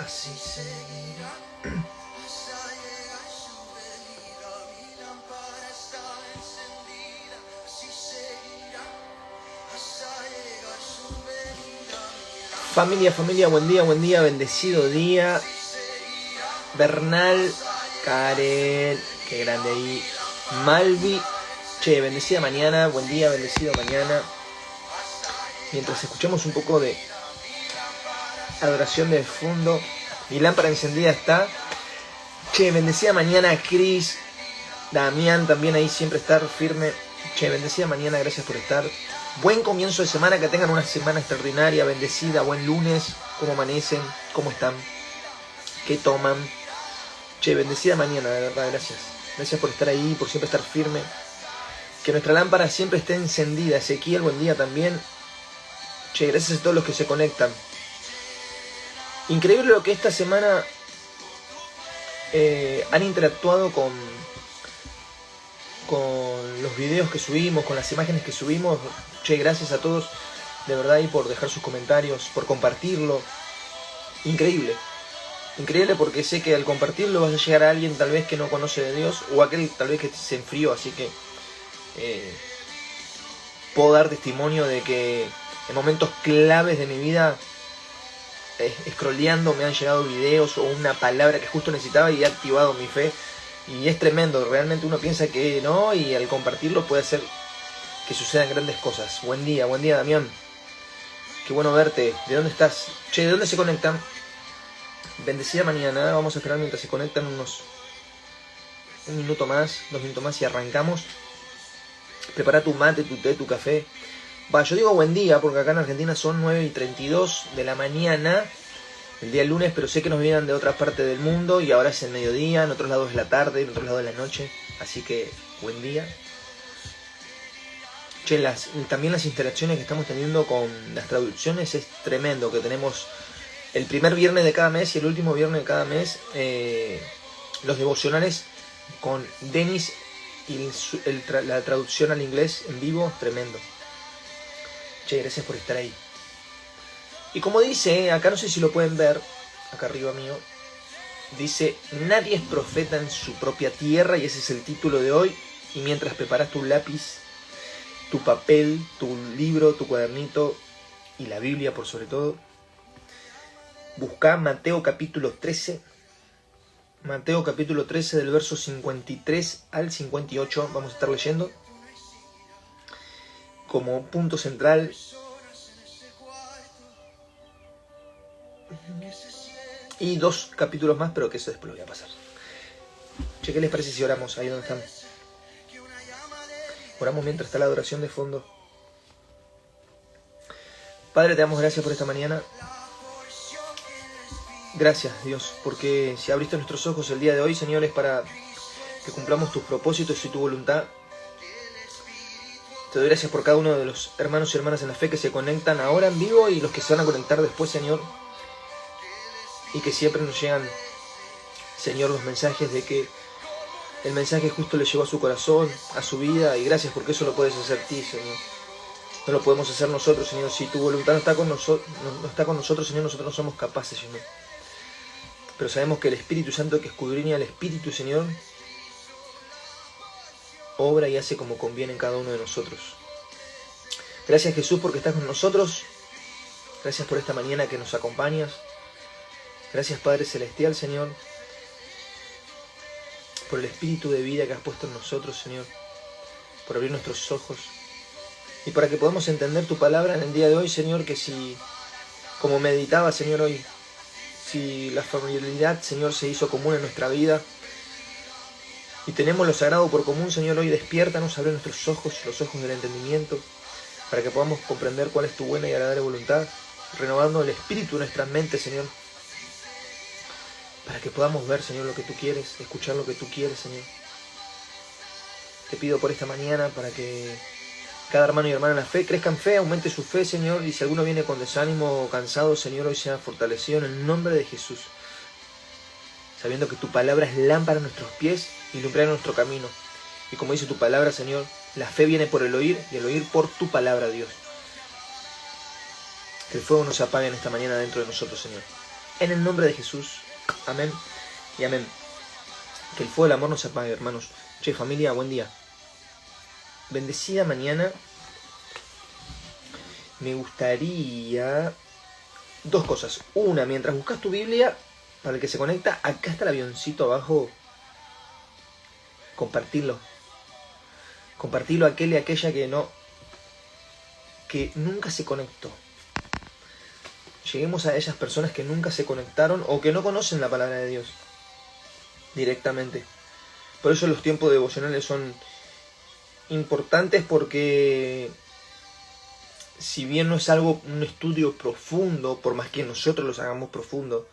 Así seguirá hasta llegar su venida. Mi lámpara está encendida. Así seguirá hasta llegar su venida. Familia, buen día, bendecido día. Bernal, Karen, qué grande ahí. Malvi, che, bendecida mañana, buen día, bendecido mañana. Mientras escuchamos un poco de adoración de fondo, mi lámpara encendida está. Che, bendecida mañana, Cris, Damián también ahí, siempre estar firme. Che, bendecida mañana, gracias por estar. Buen comienzo de semana, que tengan una semana extraordinaria, bendecida, buen lunes. ¿Cómo amanecen? ¿Cómo están? ¿Qué toman? Che, bendecida mañana, de verdad, gracias. Gracias por estar ahí, por siempre estar firme. Que nuestra lámpara siempre esté encendida. Ezequiel, buen día también. Che, gracias a todos los que se conectan. Increíble lo que esta semana han interactuado con los videos que subimos, con las imágenes que subimos. Che, gracias a todos, de verdad, y por dejar sus comentarios, por compartirlo. Increíble. Increíble, porque sé que al compartirlo vas a llegar a alguien tal vez que no conoce de Dios, o aquel tal vez que se enfrió, así que puedo dar testimonio de que en momentos claves de mi vida, scrolleando, me han llegado videos o una palabra que justo necesitaba y he activado mi fe. Y es tremendo, realmente uno piensa que no, y al compartirlo puede hacer que sucedan grandes cosas. Buen día Damián. Qué bueno verte. ¿De dónde estás? Che, ¿de dónde se conectan? Bendecida mañana. Vamos a esperar mientras se conectan un minuto más, 2 minutos más y arrancamos. Prepara tu mate, tu té, tu café. Yo digo buen día porque acá en Argentina son 9:32 de la mañana, el día lunes, pero sé que nos vienen de otra parte del mundo y ahora es el mediodía, en otros lados es la tarde, en otros lados es la noche, así que buen día. Che, también las interacciones que estamos teniendo con las traducciones es tremendo, que tenemos el primer viernes de cada mes y el último viernes de cada mes los devocionales con Denis y la traducción al inglés en vivo, tremendo. Che, gracias por estar ahí. Y como dice, acá no sé si lo pueden ver, acá arriba mío, dice: nadie es profeta en su propia tierra, y ese es el título de hoy. Y mientras preparas tu lápiz, tu papel, tu libro, tu cuadernito y la Biblia por sobre todo, busca Mateo capítulo 13. Mateo capítulo 13 del verso 53 al 58, vamos a estar leyendo como punto central. Y 2 capítulos más, pero que eso después lo voy a pasar. Che, ¿qué les parece si oramos ahí donde están? Oramos mientras está la adoración de fondo. Padre, te damos gracias por esta mañana. Gracias, Dios, porque si abriste nuestros ojos el día de hoy, Señor, es para que cumplamos tus propósitos y tu voluntad. Te doy gracias por cada uno de los hermanos y hermanas en la fe que se conectan ahora en vivo y los que se van a conectar después, Señor. Y que siempre nos llegan, Señor, los mensajes de que el mensaje justo le llegó a su corazón, a su vida. Y gracias porque eso lo puedes hacer tú, Señor. No lo podemos hacer nosotros, Señor. Si tu voluntad no está con nosotros, Señor, nosotros no somos capaces, Señor. Pero sabemos que el Espíritu Santo que escudriña el Espíritu, Señor, obra y hace como conviene en cada uno de nosotros. Gracias, Jesús, porque estás con nosotros. Gracias por esta mañana que nos acompañas. Gracias, Padre Celestial, Señor, por el espíritu de vida que has puesto en nosotros, Señor, por abrir nuestros ojos y para que podamos entender tu palabra en el día de hoy, Señor, que si, como meditaba, Señor, hoy, si la familiaridad, Señor, se hizo común en nuestra vida y tenemos lo sagrado por común, Señor, hoy despiértanos, abre nuestros ojos, los ojos del entendimiento, para que podamos comprender cuál es tu buena y agradable voluntad, renovando el espíritu de nuestras mentes, Señor, para que podamos ver, Señor, lo que tú quieres, escuchar lo que tú quieres, Señor. Te pido por esta mañana para que cada hermano y hermana en la fe crezca en fe, aumente su fe, Señor, y si alguno viene con desánimo o cansado, Señor, hoy sea fortalecido en el nombre de Jesús, sabiendo que tu palabra es lámpara a nuestros pies y lumbrera nuestro camino. Y como dice tu palabra, Señor, la fe viene por el oír y el oír por tu palabra, Dios. Que el fuego no se apague en esta mañana dentro de nosotros, Señor. En el nombre de Jesús. Amén y amén. Que el fuego del amor no se apague, hermanos. Che, familia, buen día. Bendecida mañana. Me gustaría... dos cosas. Una, mientras buscas tu Biblia, para el que se conecta, acá está el avioncito abajo. Compartirlo. Compartirlo a aquel y aquella que nunca se conectó. Lleguemos a esas personas que nunca se conectaron o que no conocen la palabra de Dios directamente. Por eso los tiempos devocionales son importantes, porque si bien no es un estudio profundo, por más que nosotros los hagamos profundo,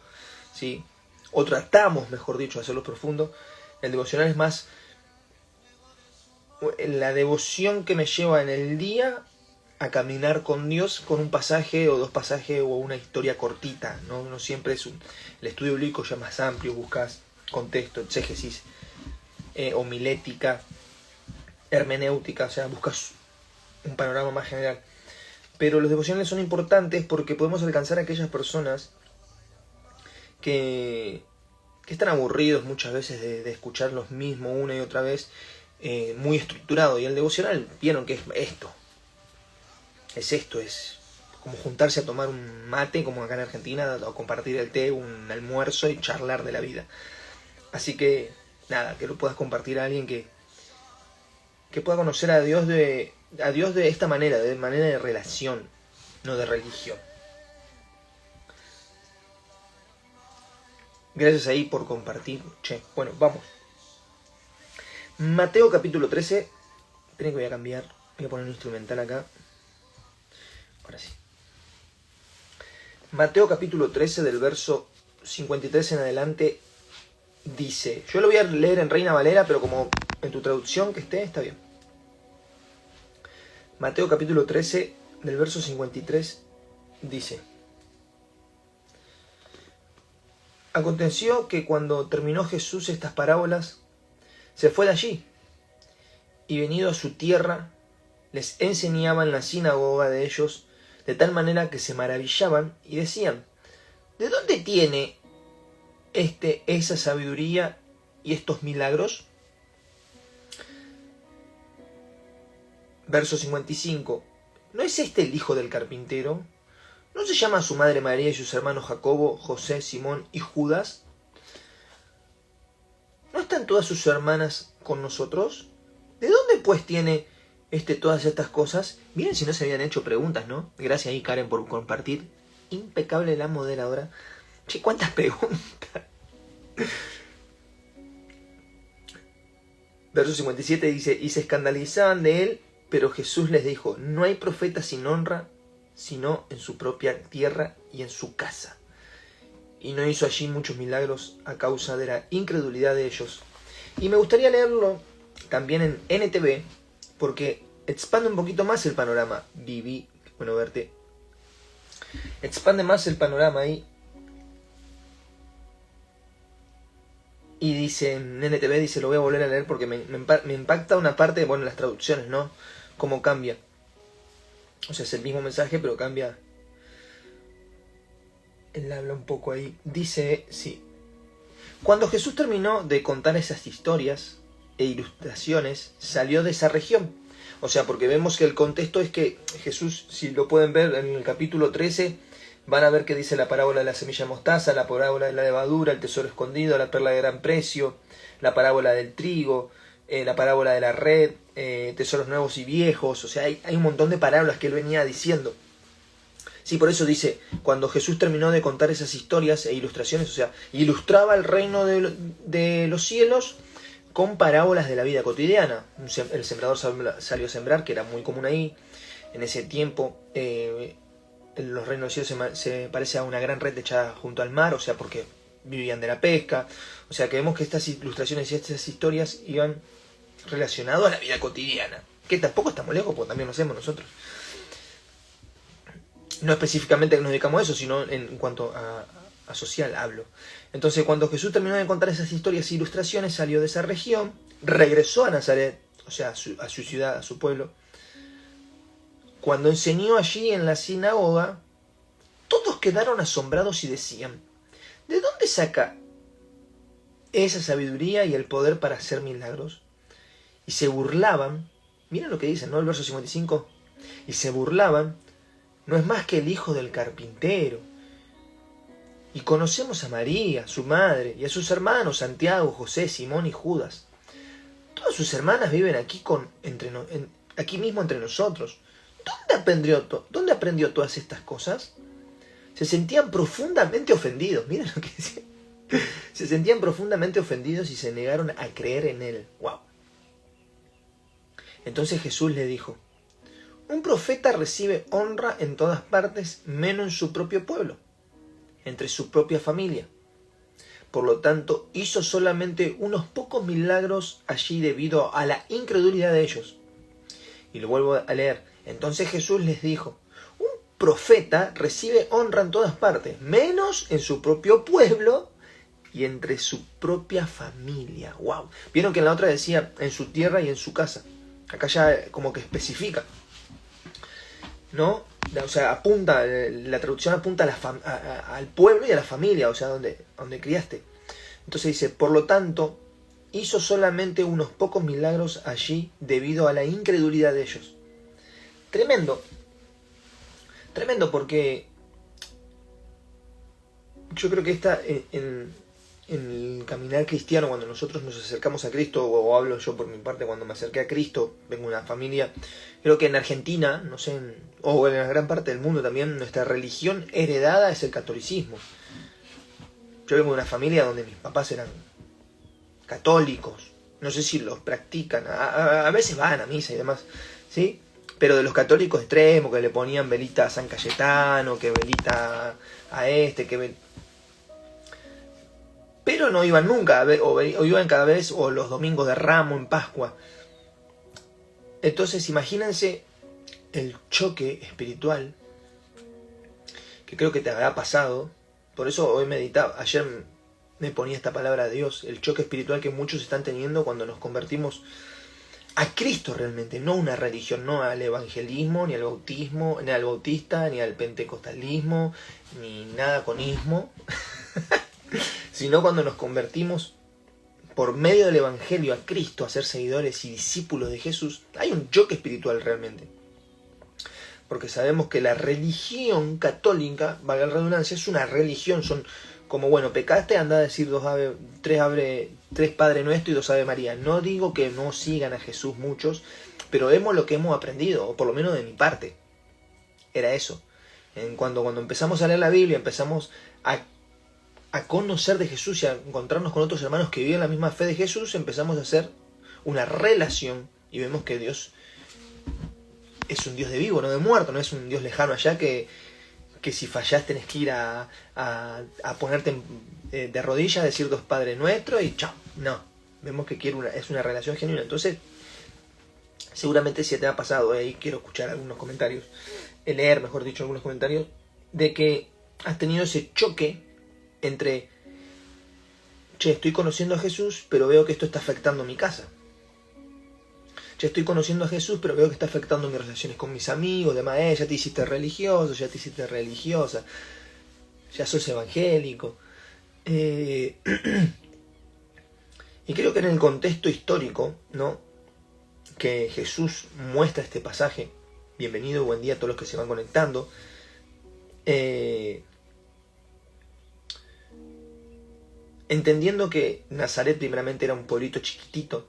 ¿sí? O tratamos, mejor dicho, de hacerlos profundo, el devocional es más la devoción que me lleva en el día a caminar con Dios con un pasaje o dos pasajes o una historia cortita, ¿no? No siempre es el estudio bíblico ya más amplio, buscas contexto, exégesis, homilética, hermenéutica, o sea, buscas un panorama más general. Pero los devocionales son importantes porque podemos alcanzar a aquellas personas que están aburridos muchas veces de escuchar los mismos una y otra vez, muy estructurado. Y el devocional, vieron que es esto. Es como juntarse a tomar un mate, como acá en Argentina, o compartir el té, un almuerzo y charlar de la vida. Así que, nada, que lo puedas compartir a alguien que pueda conocer a Dios de esta manera, de manera de relación, no de religión. Gracias ahí por compartir. Che, bueno, vamos. Mateo capítulo 13. Esperen que voy a cambiar. Voy a poner un instrumental acá. Ahora sí. Mateo capítulo 13 del verso 53 en adelante dice... Yo lo voy a leer en Reina Valera, pero como en tu traducción que esté, está bien. Mateo capítulo 13 del verso 53 dice... Aconteció que cuando terminó Jesús estas parábolas, se fue de allí, y venido a su tierra, les enseñaba en la sinagoga de ellos, de tal manera que se maravillaban y decían, ¿de dónde tiene esa sabiduría y estos milagros? Verso 55. ¿No es este el hijo del carpintero? ¿No se llama su madre María y sus hermanos Jacobo, José, Simón y Judas? ¿No están todas sus hermanas con nosotros? ¿De dónde pues tiene todas estas cosas? Miren si no se habían hecho preguntas, ¿no? Gracias ahí, Karen, por compartir. Impecable la moderadora. Che, ¿cuántas preguntas? Verso 57 dice, y se escandalizaban de él, pero Jesús les dijo, no hay profeta sin honra, sino en su propia tierra y en su casa. Y no hizo allí muchos milagros a causa de la incredulidad de ellos. Y me gustaría leerlo también en NTV, porque expande un poquito más el panorama. Viví, bueno verte. Expande más el panorama ahí. Y dice, en NTV dice, lo voy a volver a leer porque me impacta una parte, bueno, las traducciones, ¿no? Cómo cambia. O sea, es el mismo mensaje, pero cambia. Él habla un poco ahí. Dice, sí. Cuando Jesús terminó de contar esas historias e ilustraciones, salió de esa región. O sea, porque vemos que el contexto es que Jesús, si lo pueden ver en el capítulo 13, van a ver que dice la parábola de la semilla mostaza, la parábola de la levadura, el tesoro escondido, la perla de gran precio, la parábola del trigo, la parábola de la red, tesoros nuevos y viejos. O sea, hay un montón de parábolas que él venía diciendo. Sí, por eso dice, cuando Jesús terminó de contar esas historias e ilustraciones, o sea, ilustraba el reino de los cielos con parábolas de la vida cotidiana. El sembrador salió a sembrar, que era muy común ahí. En ese tiempo, los reinos de los cielos se parece a una gran red echada junto al mar, o sea, porque vivían de la pesca. O sea, que vemos que estas ilustraciones y estas historias iban relacionadas a la vida cotidiana, que tampoco estamos lejos, porque también lo hacemos nosotros. No específicamente que nos dedicamos a eso, sino en cuanto a social hablo. Entonces, cuando Jesús terminó de contar esas historias e ilustraciones, salió de esa región, regresó a Nazaret, o sea, a su ciudad, a su pueblo. Cuando enseñó allí en la sinagoga, todos quedaron asombrados y decían, ¿De dónde saca esa sabiduría y el poder para hacer milagros? Y se burlaban, miren lo que dicen, ¿no? El verso 55. Y se burlaban, no es más que el hijo del carpintero. Y conocemos a María, su madre, y a sus hermanos Santiago, José, Simón y Judas. Todas sus hermanas viven aquí, aquí mismo entre nosotros. ¿Dónde aprendió todas estas cosas? Se sentían profundamente ofendidos. Miren lo que dice. Se sentían profundamente ofendidos y se negaron a creer en él. ¡Wow! Entonces Jesús le dijo: un profeta recibe honra en todas partes, menos en su propio pueblo, entre su propia familia. Por lo tanto, hizo solamente unos pocos milagros allí debido a la incredulidad de ellos. Y lo vuelvo a leer. Entonces Jesús les dijo: un profeta recibe honra en todas partes, menos en su propio pueblo y entre su propia familia. ¡Wow! Vieron que en la otra decía en su tierra y en su casa. Acá ya como que especifica, ¿no? O sea, apunta, la traducción apunta al pueblo y a la familia, o sea, donde criaste. Entonces dice: por lo tanto, hizo solamente unos pocos milagros allí debido a la incredulidad de ellos. Tremendo. Tremendo, porque yo creo que está en el caminar cristiano, cuando nosotros nos acercamos a Cristo, o hablo yo por mi parte, cuando me acerqué a Cristo, vengo de una familia, creo que en Argentina, no sé, o en la gran parte del mundo también, nuestra religión heredada es el catolicismo. Yo vengo de una familia donde mis papás eran católicos, no sé si los practican, a veces van a misa y demás, ¿sí? Pero de los católicos extremos, que le ponían velita a San Cayetano, que velita a pero no iban nunca, o iban cada vez, o los domingos de Ramos, en Pascua. Entonces imagínense el choque espiritual que creo que te habrá pasado. Por eso hoy meditaba, ayer me ponía esta palabra de Dios, el choque espiritual que muchos están teniendo cuando nos convertimos a Cristo realmente, no a una religión, no al evangelismo, ni al bautismo, ni al bautista, ni al pentecostalismo, ni nada con ismo, sino cuando nos convertimos por medio del evangelio a Cristo, a ser seguidores y discípulos de Jesús. Hay un choque espiritual realmente, porque sabemos que la religión católica, valga la redundancia, es una religión, son como, bueno, pecaste, anda a decir tres Padre Nuestro y 2 Ave María. No digo que no sigan a Jesús muchos, pero vemos lo que hemos aprendido, o por lo menos de mi parte, era eso. Cuando empezamos a leer la Biblia, empezamos a conocer de Jesús y a encontrarnos con otros hermanos que viven la misma fe de Jesús, empezamos a hacer una relación y vemos que Dios es un Dios de vivo, no de muerto, no es un Dios lejano allá que si fallás tenés que ir a ponerte de rodillas, decir 2 Padre Nuestro y chao. No, vemos que es una relación genuina. Entonces, seguramente si te ha pasado, ahí quiero escuchar algunos comentarios, leer, mejor dicho, algunos comentarios, de que has tenido ese choque entre, che, estoy conociendo a Jesús, pero veo que esto está afectando mi casa. Che, estoy conociendo a Jesús, pero veo que está afectando mis relaciones con mis amigos, demás, ya te hiciste religioso, ya te hiciste religiosa, ya sos evangélico. Y creo que en el contexto histórico, ¿no?, que Jesús muestra este pasaje, bienvenido, buen día a todos los que se van conectando, entendiendo que Nazaret primeramente era un pueblito chiquitito,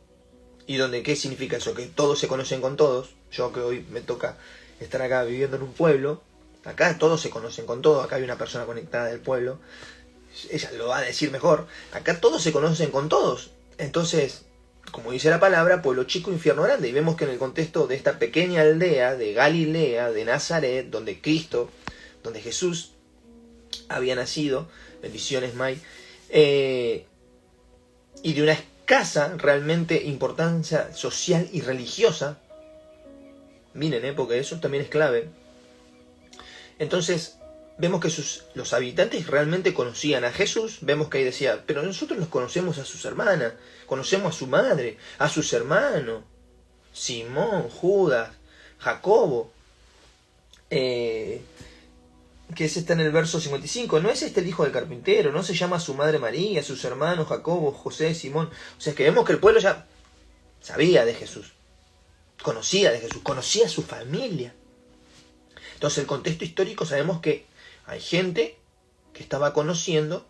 y donde, ¿qué significa eso? Que todos se conocen con todos. Yo que hoy me toca estar acá viviendo en un pueblo, acá todos se conocen con todos, acá hay una persona conectada del pueblo, ella lo va a decir mejor, acá todos se conocen con todos. Entonces, como dice la palabra, pueblo chico, infierno grande, y vemos que en el contexto de esta pequeña aldea de Galilea, de Nazaret, donde Jesús había nacido, bendiciones May, y de una escasa realmente importancia social y religiosa, miren, porque eso también es clave. Entonces vemos que los habitantes realmente conocían a Jesús. Vemos que ahí decía, pero nosotros los conocemos a sus hermanas, conocemos a su madre, a sus hermanos, Simón, Judas, Jacobo, que es esta en el verso 55. ¿No es este el hijo del carpintero? ¿No se llama su madre María, sus hermanos Jacobo, José, Simón? O sea, es que vemos que el pueblo ya sabía de Jesús, conocía de Jesús, conocía a su familia. Entonces, el contexto histórico, sabemos que hay gente que estaba conociendo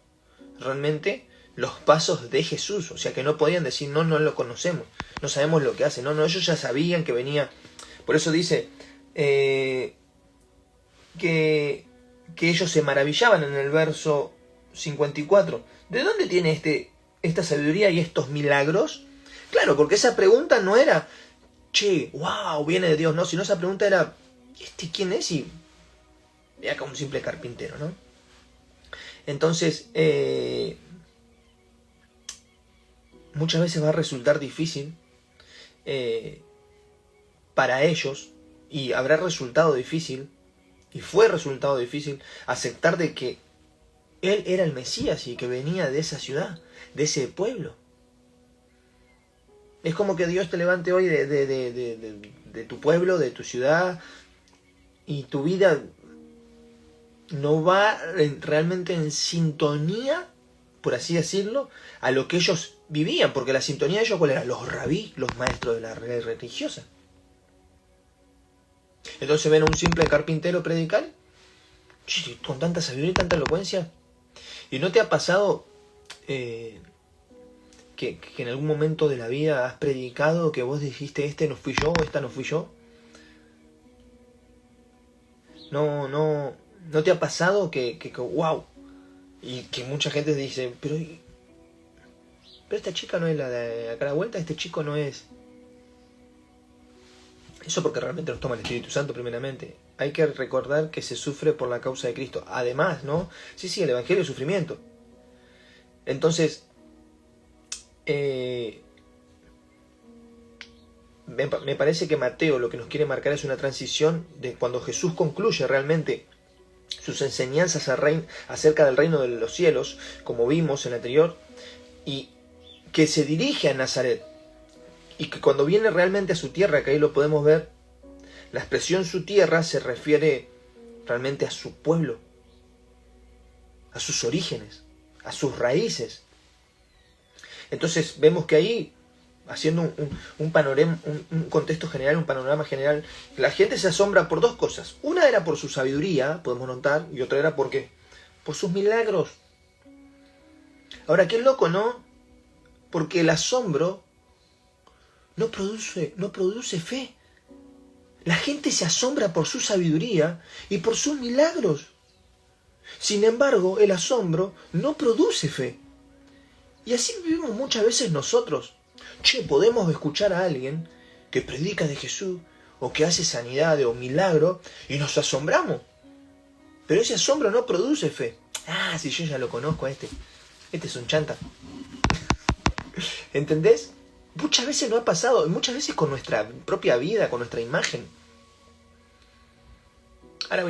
realmente los pasos de Jesús. O sea, que no podían decir, no lo conocemos, no sabemos lo que hace. No, ellos ya sabían que venía. Por eso dice que ellos se maravillaban en el verso 54. ¿De dónde tiene esta sabiduría y estos milagros? Claro, porque esa pregunta no era, che, wow, viene de Dios, no, sino esa pregunta era, ¿quién es? Y era como un simple carpintero, ¿no? Entonces, muchas veces va a resultar difícil para ellos, y habrá resultado difícil, y fue resultado difícil, aceptar de que Él era el Mesías y que venía de esa ciudad, de ese pueblo. Es como que Dios te levante hoy de tu pueblo, de tu ciudad, y tu vida no va realmente en sintonía, por así decirlo, a lo que ellos vivían, porque la sintonía de ellos, ¿cuál era? Los rabí, los maestros de la ley religiosa. Entonces ven a un simple carpintero predicar, con tanta sabiduría y tanta elocuencia. ¿Y no te ha pasado que en algún momento de la vida has predicado que vos dijiste, este no fui yo, esta no fui yo? ¿No te ha pasado que wow? Y que mucha gente dice, pero esta chica no es la de acá a la vuelta, este chico no es. Eso porque realmente nos toma el Espíritu Santo primeramente. Hay que recordar que se sufre por la causa de Cristo. Además, ¿no? Sí, el Evangelio es sufrimiento. Entonces, me parece que Mateo lo que nos quiere marcar es una transición de cuando Jesús concluye realmente sus enseñanzas acerca del reino de los cielos, como vimos en el anterior, y que se dirige a Nazaret. Y que cuando viene realmente a su tierra, que ahí lo podemos ver, la expresión su tierra se refiere realmente a su pueblo, a sus orígenes, a sus raíces. Entonces vemos que ahí, haciendo un contexto general, un panorama general, la gente se asombra por dos cosas. Una era por su sabiduría, podemos notar, y otra era por sus milagros. Ahora, qué loco, ¿no? Porque el asombro no produce fe. La gente se asombra por su sabiduría y por sus milagros. Sin embargo, el asombro no produce fe. Y así vivimos muchas veces nosotros. Podemos escuchar a alguien que predica de Jesús o que hace sanidad o milagro y nos asombramos. Pero ese asombro no produce fe. Si yo ya lo conozco a este es un chanta. ¿Entendés? Muchas veces no ha pasado, muchas veces con nuestra propia vida, con nuestra imagen. Ahora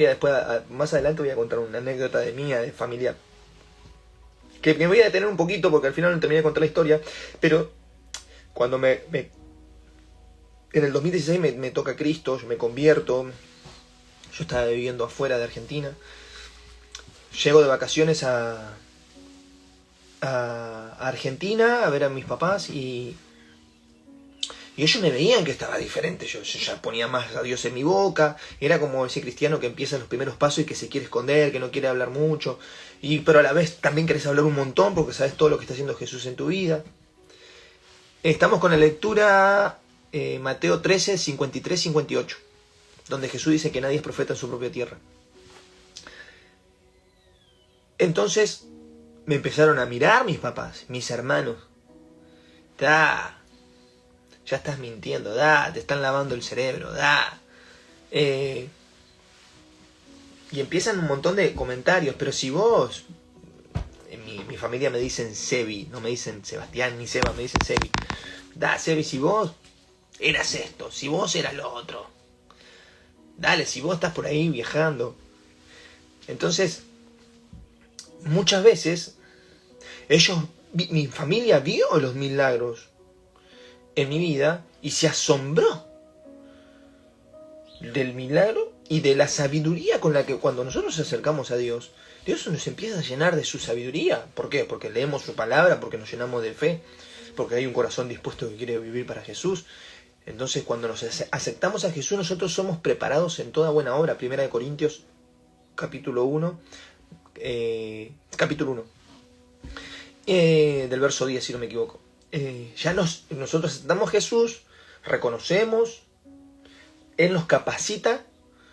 más adelante voy a contar una anécdota de mía, de familia, que me voy a detener un poquito porque al final no terminé de contar la historia, pero cuando en el 2016 me toca Cristo, yo me convierto, yo estaba viviendo afuera de Argentina, llego de vacaciones a Argentina a ver a mis papás y ellos me veían que estaba diferente. Yo ya ponía más a Dios en mi boca. Era como ese cristiano que empieza los primeros pasos y que se quiere esconder, que no quiere hablar mucho. Pero a la vez también querés hablar un montón porque sabes todo lo que está haciendo Jesús en tu vida. Estamos con la lectura Mateo 13, 53, 58. Donde Jesús dice que nadie es profeta en su propia tierra. Entonces me empezaron a mirar mis papás, mis hermanos. Ya estás mintiendo, te están lavando el cerebro, y empiezan un montón de comentarios, pero si vos, en mi familia me dicen Sebi, no me dicen Sebastián ni Seba, me dicen Sebi. Sebi, si vos eras esto, si vos eras lo otro, dale, si vos estás por ahí viajando. Entonces, muchas veces, mi familia vio los milagros en mi vida y se asombró del milagro y de la sabiduría con la que cuando nosotros nos acercamos a Dios, Dios nos empieza a llenar de su sabiduría. ¿Por qué? Porque leemos su palabra, porque nos llenamos de fe, porque hay un corazón dispuesto que quiere vivir para Jesús. Entonces, cuando nos aceptamos a Jesús, nosotros somos preparados en toda buena obra. 1 Corintios, capítulo 1, del verso 10, si no me equivoco. Nosotros aceptamos a Jesús, reconocemos, Él nos capacita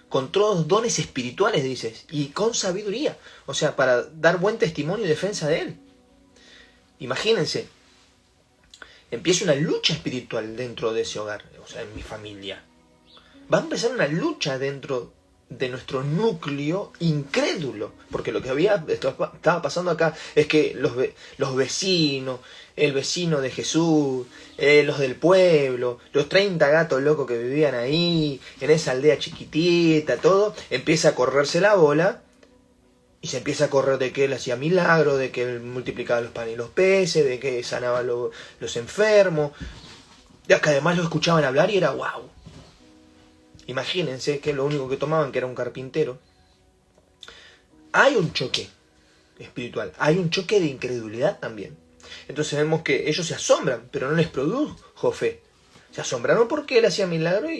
con todos los dones espirituales, dices, y con sabiduría. O sea, para dar buen testimonio y defensa de Él. Imagínense, empieza una lucha espiritual dentro de ese hogar, o sea, en mi familia. Va a empezar una lucha dentro de nuestro núcleo incrédulo, porque lo que estaba pasando acá es que los vecinos, el vecino de Jesús, los del pueblo, los 30 gatos locos que vivían ahí, en esa aldea chiquitita, todo, empieza a correrse la bola, y se empieza a correr de que él hacía milagros, de que él multiplicaba los panes y los peces, de que sanaba los enfermos, de que además lo escuchaban hablar y era wow. Imagínense que lo único que tomaban, que era un carpintero. Hay un choque espiritual, hay un choque de incredulidad también. Entonces vemos que ellos se asombran, pero no les produjo fe. Se asombraron porque él hacía milagros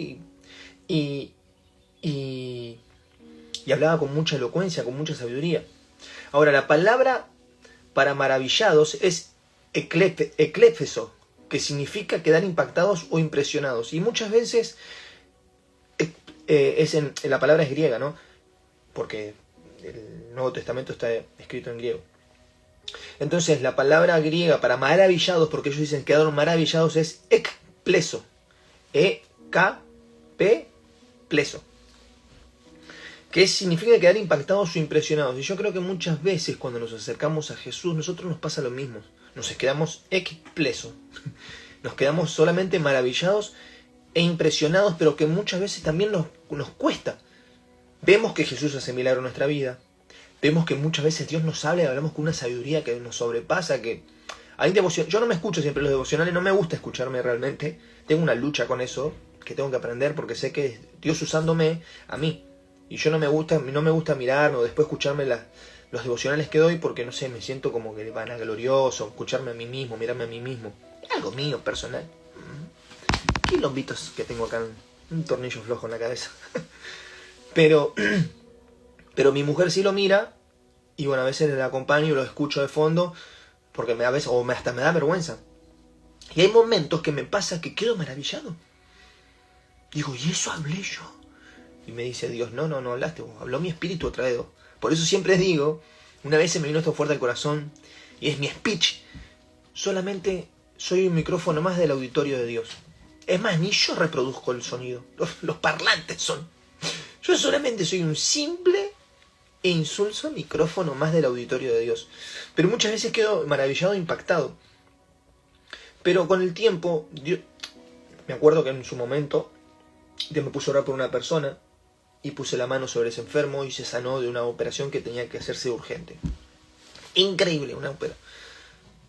y hablaba con mucha elocuencia, con mucha sabiduría. Ahora, la palabra para maravillados es eclépheso, que significa quedar impactados o impresionados. Y muchas veces la palabra es griega, ¿no? Porque el Nuevo Testamento está escrito en griego. Entonces, la palabra griega para maravillados, porque ellos dicen quedaron maravillados, es ekpleso. E-K-P-pleso. Que significa quedar impactados o impresionados. Y yo creo que muchas veces cuando nos acercamos a Jesús, nosotros nos pasa lo mismo. Nos quedamos ekpleso. Nos quedamos solamente maravillados e impresionados, pero que muchas veces también nos cuesta. Vemos que Jesús hace milagro en nuestra vida. Vemos que muchas veces Dios nos habla y hablamos con una sabiduría que nos sobrepasa, que hay yo no me escucho siempre los devocionales, no me gusta escucharme realmente. Tengo una lucha con eso, que tengo que aprender, porque sé que es Dios usándome a mí. Y yo no me gusta mirar o después escucharme los devocionales que doy, porque no sé, me siento como que vanaglorioso, escucharme a mí mismo, mirarme a mí mismo. Algo mío, personal. Quilombitos que tengo acá, un tornillo flojo en la cabeza. Pero mi mujer sí lo mira, y bueno, a veces la acompaño y lo escucho de fondo, porque hasta me da vergüenza. Y hay momentos que me pasa que quedo maravillado. Digo, ¿y eso hablé yo? Y me dice Dios, no hablaste vos, habló mi espíritu otra vez. Por eso siempre digo, una vez se me vino esto fuerte al corazón, y es mi speech. Solamente soy un micrófono más del auditorio de Dios. Es más, ni yo reproduzco el sonido. Los parlantes son. Yo solamente soy un simple e insulso micrófono más del auditorio de Dios. Pero muchas veces quedo maravillado e impactado. Pero con el tiempo, me acuerdo que en su momento, Dios me puso a orar por una persona, y puse la mano sobre ese enfermo y se sanó de una operación que tenía que hacerse urgente. Increíble, una operación.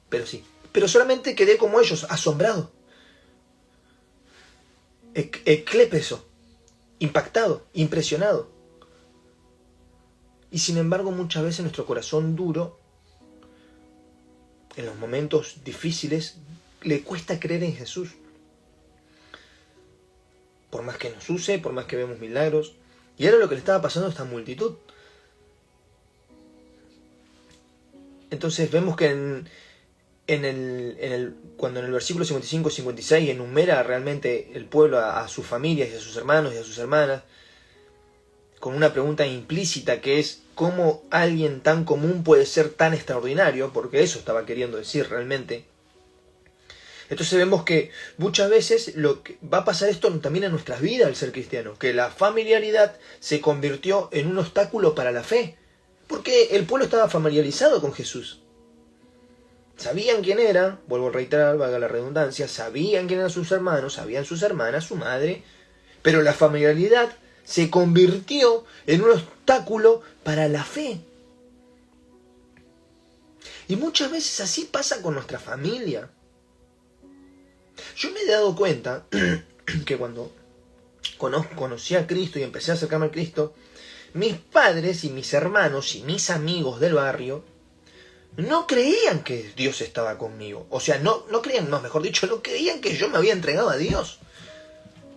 Pero sí. Pero solamente quedé como ellos, asombrado. Eclépheso, impactado, impresionado. Y sin embargo, muchas veces nuestro corazón duro, en los momentos difíciles, le cuesta creer en Jesús. Por más que nos use, por más que vemos milagros. Y era lo que le estaba pasando a esta multitud. Entonces vemos que cuando en el versículo 55 y 56 enumera realmente el pueblo a sus familias y a sus hermanos y a sus hermanas, con una pregunta implícita que es ¿cómo alguien tan común puede ser tan extraordinario? Porque eso estaba queriendo decir realmente. Entonces vemos que muchas veces lo que va a pasar esto también en nuestras vidas al ser cristiano, que la familiaridad se convirtió en un obstáculo para la fe, porque el pueblo estaba familiarizado con Jesús. Sabían quién era, vuelvo a reiterar, valga la redundancia, sabían quién eran sus hermanos, sabían sus hermanas, su madre, pero la familiaridad se convirtió en un obstáculo para la fe. Y muchas veces así pasa con nuestra familia. Yo me he dado cuenta que cuando conocí a Cristo y empecé a acercarme a Cristo, mis padres y mis hermanos y mis amigos del barrio no creían que Dios estaba conmigo. O sea, no creían, no, mejor dicho, no creían que yo me había entregado a Dios.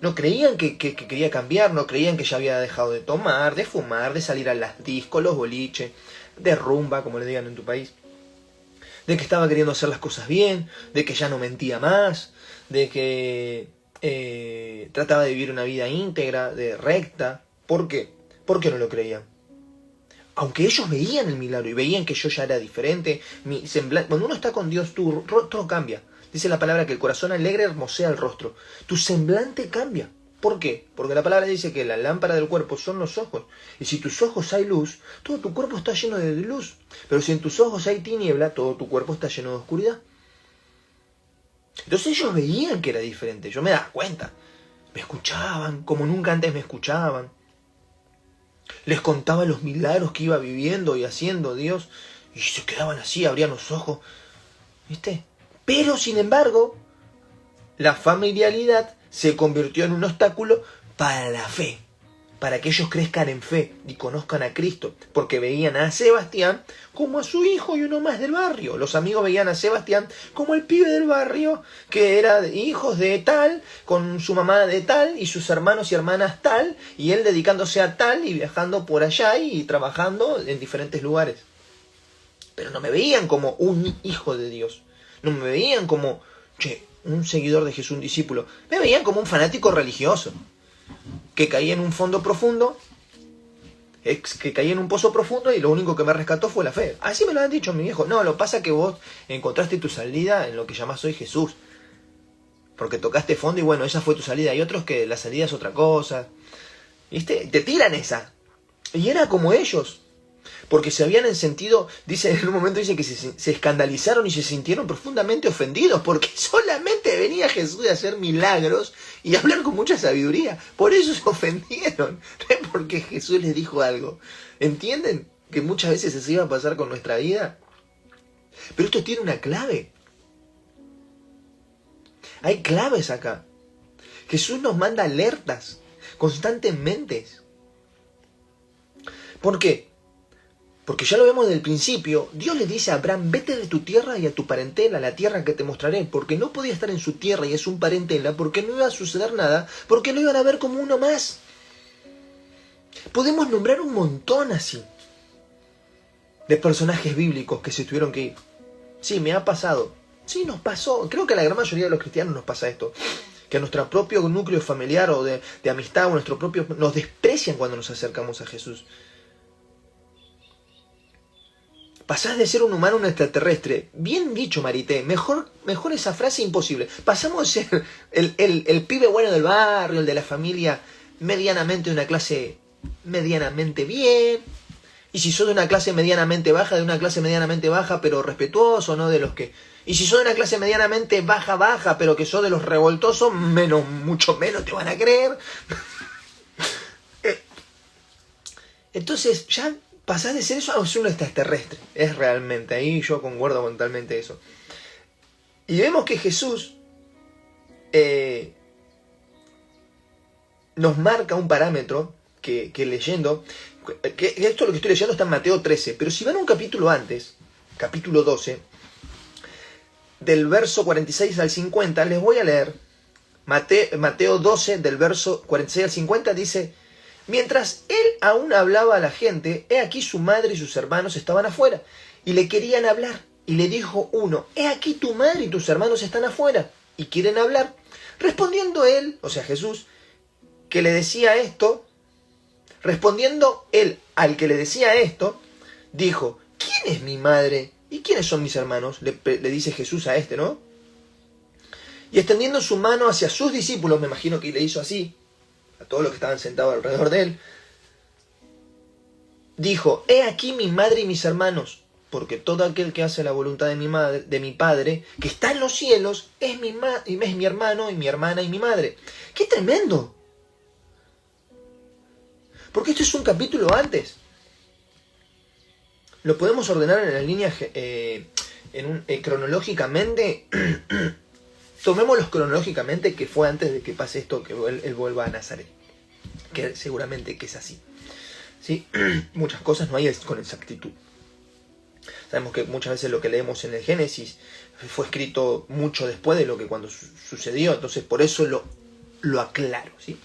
No creían que quería cambiar, no creían que ya había dejado de tomar, de fumar, de salir a las discos, los boliches, de rumba, como le digan en tu país. De que estaba queriendo hacer las cosas bien, de que ya no mentía más, de que trataba de vivir una vida íntegra, de recta. ¿Por qué? ¿Por qué no lo creían? Aunque ellos veían el milagro y veían que yo ya era diferente, mi semblante, cuando uno está con Dios, tu rostro cambia. Dice la palabra que el corazón alegre hermosea el rostro. Tu semblante cambia. ¿Por qué? Porque la palabra dice que la lámpara del cuerpo son los ojos. Y si tus ojos hay luz, todo tu cuerpo está lleno de luz. Pero si en tus ojos hay tiniebla, todo tu cuerpo está lleno de oscuridad. Entonces ellos veían que era diferente. Yo me daba cuenta. Me escuchaban como nunca antes me escuchaban. Les contaba los milagros que iba viviendo y haciendo Dios. Y se quedaban así, abrían los ojos. ¿Viste? Pero, sin embargo, la familiaridad se convirtió en un obstáculo para la fe, para que ellos crezcan en fe y conozcan a Cristo, porque veían a Sebastián como a su hijo y uno más del barrio. Los amigos veían a Sebastián como el pibe del barrio, que era hijos de tal, con su mamá de tal, y sus hermanos y hermanas tal, y él dedicándose a tal y viajando por allá y trabajando en diferentes lugares. Pero no me veían como un hijo de Dios. No me veían como, un seguidor de Jesús, un discípulo. Me veían como un fanático religioso, que caía en un fondo profundo, que caía en un pozo profundo y lo único que me rescató fue la fe. Así me lo han dicho mi viejo. No, lo pasa que vos encontraste tu salida en lo que llamás hoy Jesús. Porque tocaste fondo y bueno, esa fue tu salida. Hay otros que la salida es otra cosa. ¿Viste? Te tiran esa. Y era como ellos. Porque se habían sentido, dice en un momento dice que se escandalizaron y se sintieron profundamente ofendidos porque solamente venía Jesús de hacer milagros y hablar con mucha sabiduría. Por eso se ofendieron, no es porque Jesús les dijo algo. ¿Entienden que muchas veces así va a pasar con nuestra vida? Pero esto tiene una clave. Hay claves acá. Jesús nos manda alertas constantemente. ¿Por qué? Porque ya lo vemos desde el principio, Dios le dice a Abraham, vete de tu tierra y a tu parentela, a la tierra que te mostraré, porque no podía estar en su tierra y es un parentela, porque no iba a suceder nada, porque lo iban a ver como uno más. Podemos nombrar un montón así, de personajes bíblicos que se tuvieron que ir. Sí, me ha pasado, sí, nos pasó, creo que a la gran mayoría de los cristianos nos pasa esto, que a nuestro propio núcleo familiar o de amistad, o nuestro propio, nos desprecian cuando nos acercamos a Jesús. Pasás de ser un humano a un extraterrestre. Bien dicho, Marité. Mejor esa frase imposible. Pasamos de ser el pibe bueno del barrio, el de la familia medianamente de una clase medianamente bien. Y si sos de una clase medianamente baja, pero respetuoso, ¿no? De los que... Y si sos de una clase medianamente baja, pero que sos de los revoltosos, mucho menos te van a creer. Entonces, ya... pasás de ser eso a ser un extraterrestre. Es realmente, ahí yo concuerdo totalmente eso. Y vemos que Jesús nos marca un parámetro que leyendo, que esto lo que estoy leyendo está en Mateo 13, pero si van un capítulo antes, capítulo 12, del verso 46 al 50, les voy a leer. Mateo 12, del verso 46 al 50, dice... Mientras él aún hablaba a la gente, he aquí su madre y sus hermanos estaban afuera, y le querían hablar. Y le dijo uno, he aquí tu madre y tus hermanos están afuera, y quieren hablar. Respondiendo él, o sea Jesús, que le decía esto, respondiendo él al que le decía esto, dijo, ¿quién es mi madre y quiénes son mis hermanos? Le dice Jesús a este, ¿no? Y extendiendo su mano hacia sus discípulos, me imagino que le hizo así, a todos los que estaban sentados alrededor de él, dijo, he aquí mi madre y mis hermanos, porque todo aquel que hace la voluntad de mi Padre, que está en los cielos, es mi hermano y mi hermana y mi madre. ¡Qué tremendo! Porque esto es un capítulo antes. Lo podemos ordenar en la línea cronológicamente. Tomémoslos cronológicamente, que fue antes de que pase esto, que él vuelva a Nazaret. que seguramente que es así. ¿Sí? Muchas cosas no hay con exactitud. Sabemos que muchas veces lo que leemos en el Génesis fue escrito mucho después de lo que cuando sucedió, entonces por eso lo aclaro, ¿sí?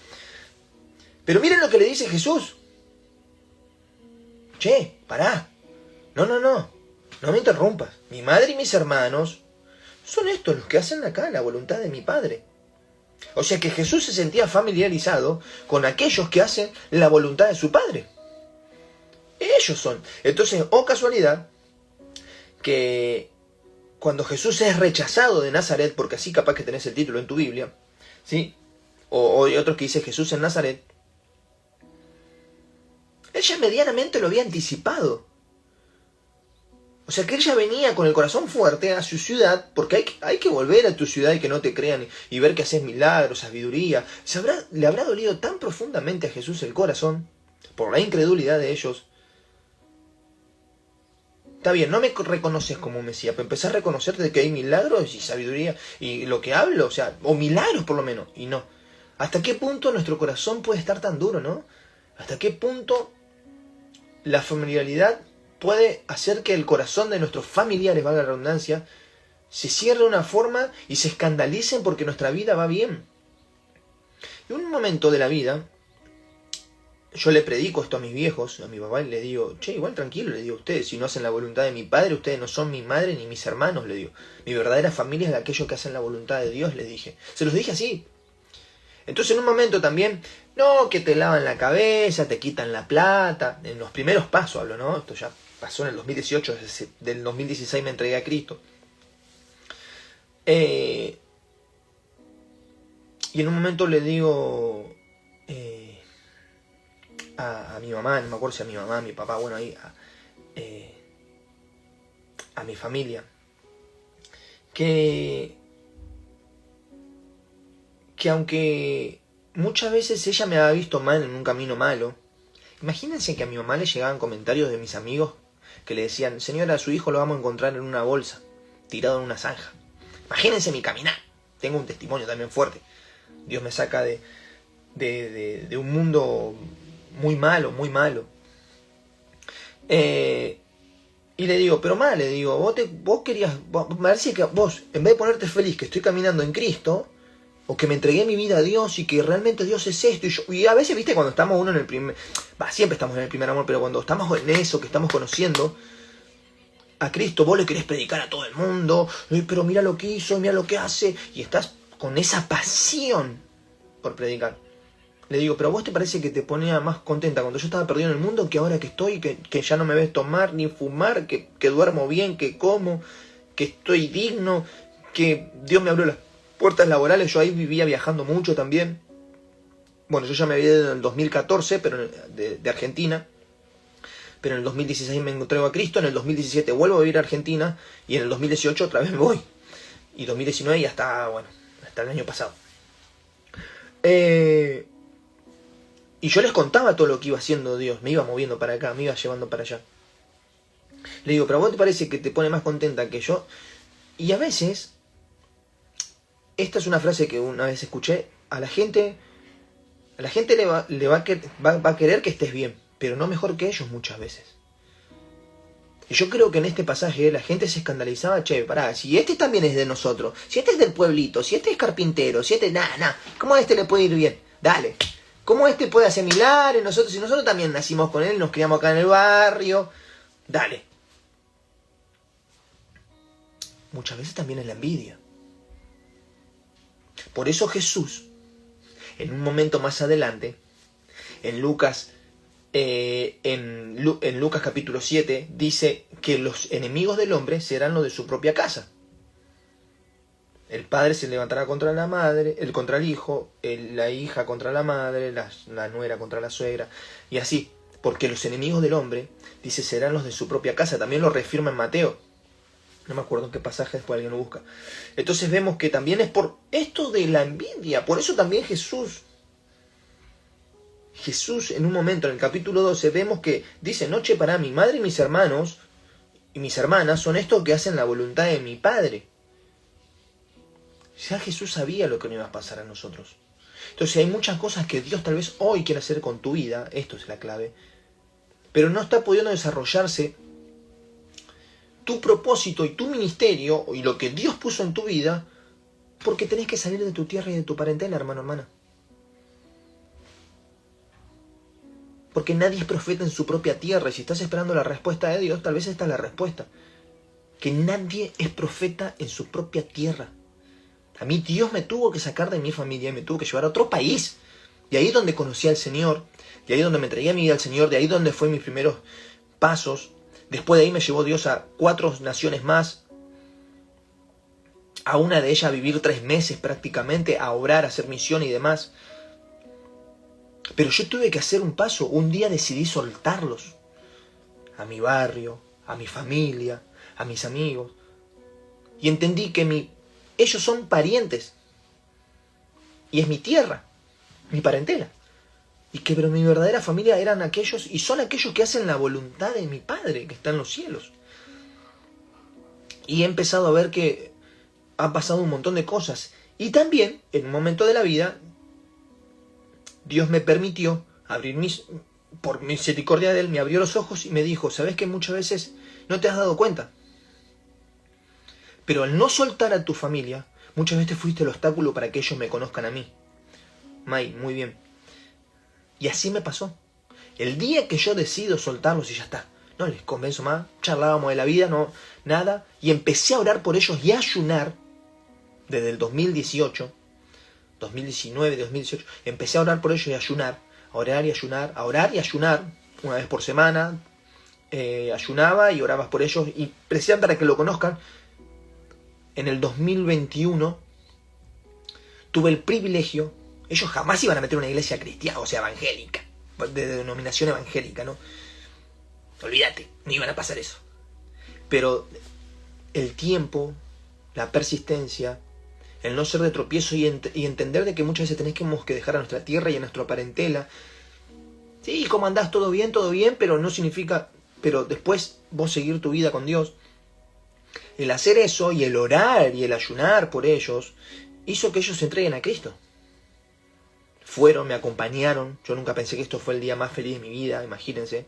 Pero miren lo que le dice Jesús. Che, pará. No me interrumpas. Mi madre y mis hermanos son estos los que hacen acá la voluntad de mi Padre. O sea que Jesús se sentía familiarizado con aquellos que hacen la voluntad de su Padre. Ellos son. Entonces, casualidad, que cuando Jesús es rechazado de Nazaret, porque así capaz que tenés el título en tu Biblia, ¿sí? O hay otros que dice Jesús en Nazaret, él ya medianamente lo había anticipado. O sea que él ya venía con el corazón fuerte a su ciudad, porque hay que volver a tu ciudad y que no te crean y ver que haces milagros, sabiduría. Le habrá dolido tan profundamente a Jesús el corazón, por la incredulidad de ellos. Está bien, no me reconoces como Mesías, pero empecé a reconocerte de que hay milagros y sabiduría y lo que hablo, o sea, o milagros por lo menos, y no. ¿Hasta qué punto nuestro corazón puede estar tan duro, no? ¿Hasta qué punto la familiaridad puede hacer que el corazón de nuestros familiares, valga la redundancia, se cierre de una forma y se escandalicen porque nuestra vida va bien? En un momento de la vida, yo le predico esto a mis viejos, a mi papá, y le digo, che, igual tranquilo, le digo, ustedes si no hacen la voluntad de mi Padre, ustedes no son mi madre ni mis hermanos, le digo. Mi verdadera familia es de aquellos que hacen la voluntad de Dios, les dije. Se los dije así. Entonces en un momento también, no, que te lavan la cabeza, te quitan la plata, en los primeros pasos hablo, ¿no? Esto ya pasó en el 2018, del 2016 me entregué a Cristo. Y en un momento le digo a mi mamá, no me acuerdo si a mi mamá, a mi papá, bueno, ahí a mi familia, que aunque muchas veces ella me había visto mal en un camino malo, imagínense que a mi mamá le llegaban comentarios de mis amigos que le decían, señora, a su hijo lo vamos a encontrar en una bolsa, tirado en una zanja. Imagínense mi caminar. Tengo un testimonio también fuerte. Dios me saca de un mundo muy malo, muy malo. Y le digo, pero le digo, vos querías, me parece que vos, en vez de ponerte feliz que estoy caminando en Cristo, o que me entregué mi vida a Dios y que realmente Dios es esto. Y a veces, viste, cuando estamos uno en el primer... siempre estamos en el primer amor, pero cuando estamos en eso, que estamos conociendo a Cristo, vos le querés predicar a todo el mundo, pero mira lo que hizo, mira lo que hace, y estás con esa pasión por predicar. Le digo, pero ¿a vos te parece que te ponía más contenta cuando yo estaba perdido en el mundo que ahora que estoy, que ya no me ves tomar ni fumar, que duermo bien, que como, que estoy digno, que Dios me abrió las puertas laborales? Yo ahí vivía viajando mucho también. Bueno, yo ya me había ido en el 2014, pero de Argentina. Pero en el 2016 me entrego a Cristo, en el 2017 vuelvo a vivir a Argentina y en el 2018 otra vez me voy. Y 2019 ya está, bueno, hasta el año pasado. Y yo les contaba todo lo que iba haciendo Dios. Me iba moviendo para acá, me iba llevando para allá. Le digo, pero ¿a vos te parece que te pone más contenta que yo? Y a veces, esta es una frase que una vez escuché, a la gente le va a querer que estés bien, pero no mejor que ellos muchas veces. Y yo creo que en este pasaje la gente se escandalizaba, che, pará, si este también es de nosotros, si este es del pueblito, si este es carpintero, si este, ¿cómo a este le puede ir bien? Dale. ¿Cómo este puede hacer milagros? Si nosotros también nacimos con él, nos criamos acá en el barrio, dale. Muchas veces también es la envidia. Por eso Jesús, en un momento más adelante, en Lucas capítulo 7, dice que los enemigos del hombre serán los de su propia casa. El padre se levantará contra la madre, contra el hijo, la hija contra la madre, la nuera contra la suegra, y así, porque los enemigos del hombre, dice, serán los de su propia casa. También lo reafirma en Mateo. No me acuerdo en qué pasaje, después alguien lo busca. Entonces vemos que también es por esto de la envidia. Por eso también Jesús en un momento, en el capítulo 12, vemos que dice, noche para mi madre y mis hermanos y mis hermanas son estos que hacen la voluntad de mi Padre. Ya Jesús sabía lo que nos iba a pasar a nosotros. Entonces hay muchas cosas que Dios tal vez hoy quiere hacer con tu vida, esto es la clave, pero no está pudiendo desarrollarse tu propósito y tu ministerio y lo que Dios puso en tu vida porque tenés que salir de tu tierra y de tu parentela, hermano, hermana. Porque nadie es profeta en su propia tierra y si estás esperando la respuesta de Dios, tal vez esta es la respuesta. Que nadie es profeta en su propia tierra. A mí Dios me tuvo que sacar de mi familia y me tuvo que llevar a otro país. Y ahí es donde conocí al Señor, y ahí es donde me entregué a mi vida al Señor, de ahí es donde fue mis primeros pasos. Después de ahí me llevó Dios a 4 naciones más, a una de ellas a vivir 3 meses prácticamente, a orar, a hacer misión y demás. Pero yo tuve que hacer un paso, un día decidí soltarlos, a mi barrio, a mi familia, a mis amigos, y entendí que ellos son parientes, y es mi tierra, mi parentela, pero mi verdadera familia eran aquellos, y son aquellos que hacen la voluntad de mi Padre, que está en los cielos. Y he empezado a ver que ha pasado un montón de cosas, y también, en un momento de la vida, Dios me permitió abrir por misericordia de Él, me abrió los ojos y me dijo, ¿sabes que muchas veces no te has dado cuenta? Pero al no soltar a tu familia, muchas veces fuiste el obstáculo para que ellos me conozcan a mí. May, muy bien. Y así me pasó. El día que yo decido soltarlos y ya está, no les convenzo más, charlábamos de la vida, no, nada, y empecé a orar por ellos y a ayunar desde el 2018, 2019, 2018, empecé a orar por ellos y a ayunar, a orar y ayunar, a orar y ayunar, una vez por semana, ayunaba y oraba por ellos, y precisamente para que lo conozcan, en el 2021 tuve el privilegio, ellos jamás iban a meter una iglesia cristiana, o sea, evangélica, de denominación evangélica, ¿no? Olvídate, no iban a pasar eso. Pero el tiempo, la persistencia, el no ser de tropiezo y entender de que muchas veces tenemos que dejar a nuestra tierra y a nuestra parentela. Sí, ¿cómo andás? Todo bien, pero no significa, pero después vos seguir tu vida con Dios. El hacer eso y el orar y el ayunar por ellos hizo que ellos se entreguen a Cristo. Fueron, me acompañaron. Yo nunca pensé que esto fue el día más feliz de mi vida, imagínense,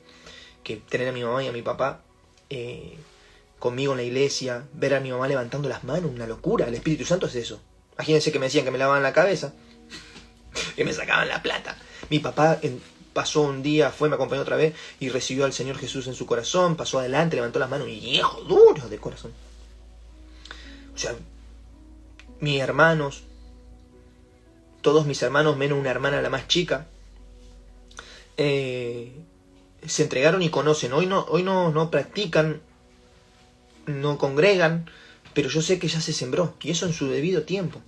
que tener a mi mamá y a mi papá conmigo en la iglesia, ver a mi mamá levantando las manos, una locura. El Espíritu Santo es eso. Imagínense que me decían que me lavaban la cabeza, que me sacaban la plata. Mi papá pasó un día, me acompañó otra vez y recibió al Señor Jesús en su corazón, pasó adelante, levantó las manos, y viejo duro de corazón. O sea, mis hermanos, todos mis hermanos, menos una hermana, la más chica, se entregaron y conocen. Hoy no practican, no congregan, pero yo sé que ya se sembró, y eso en su debido tiempo.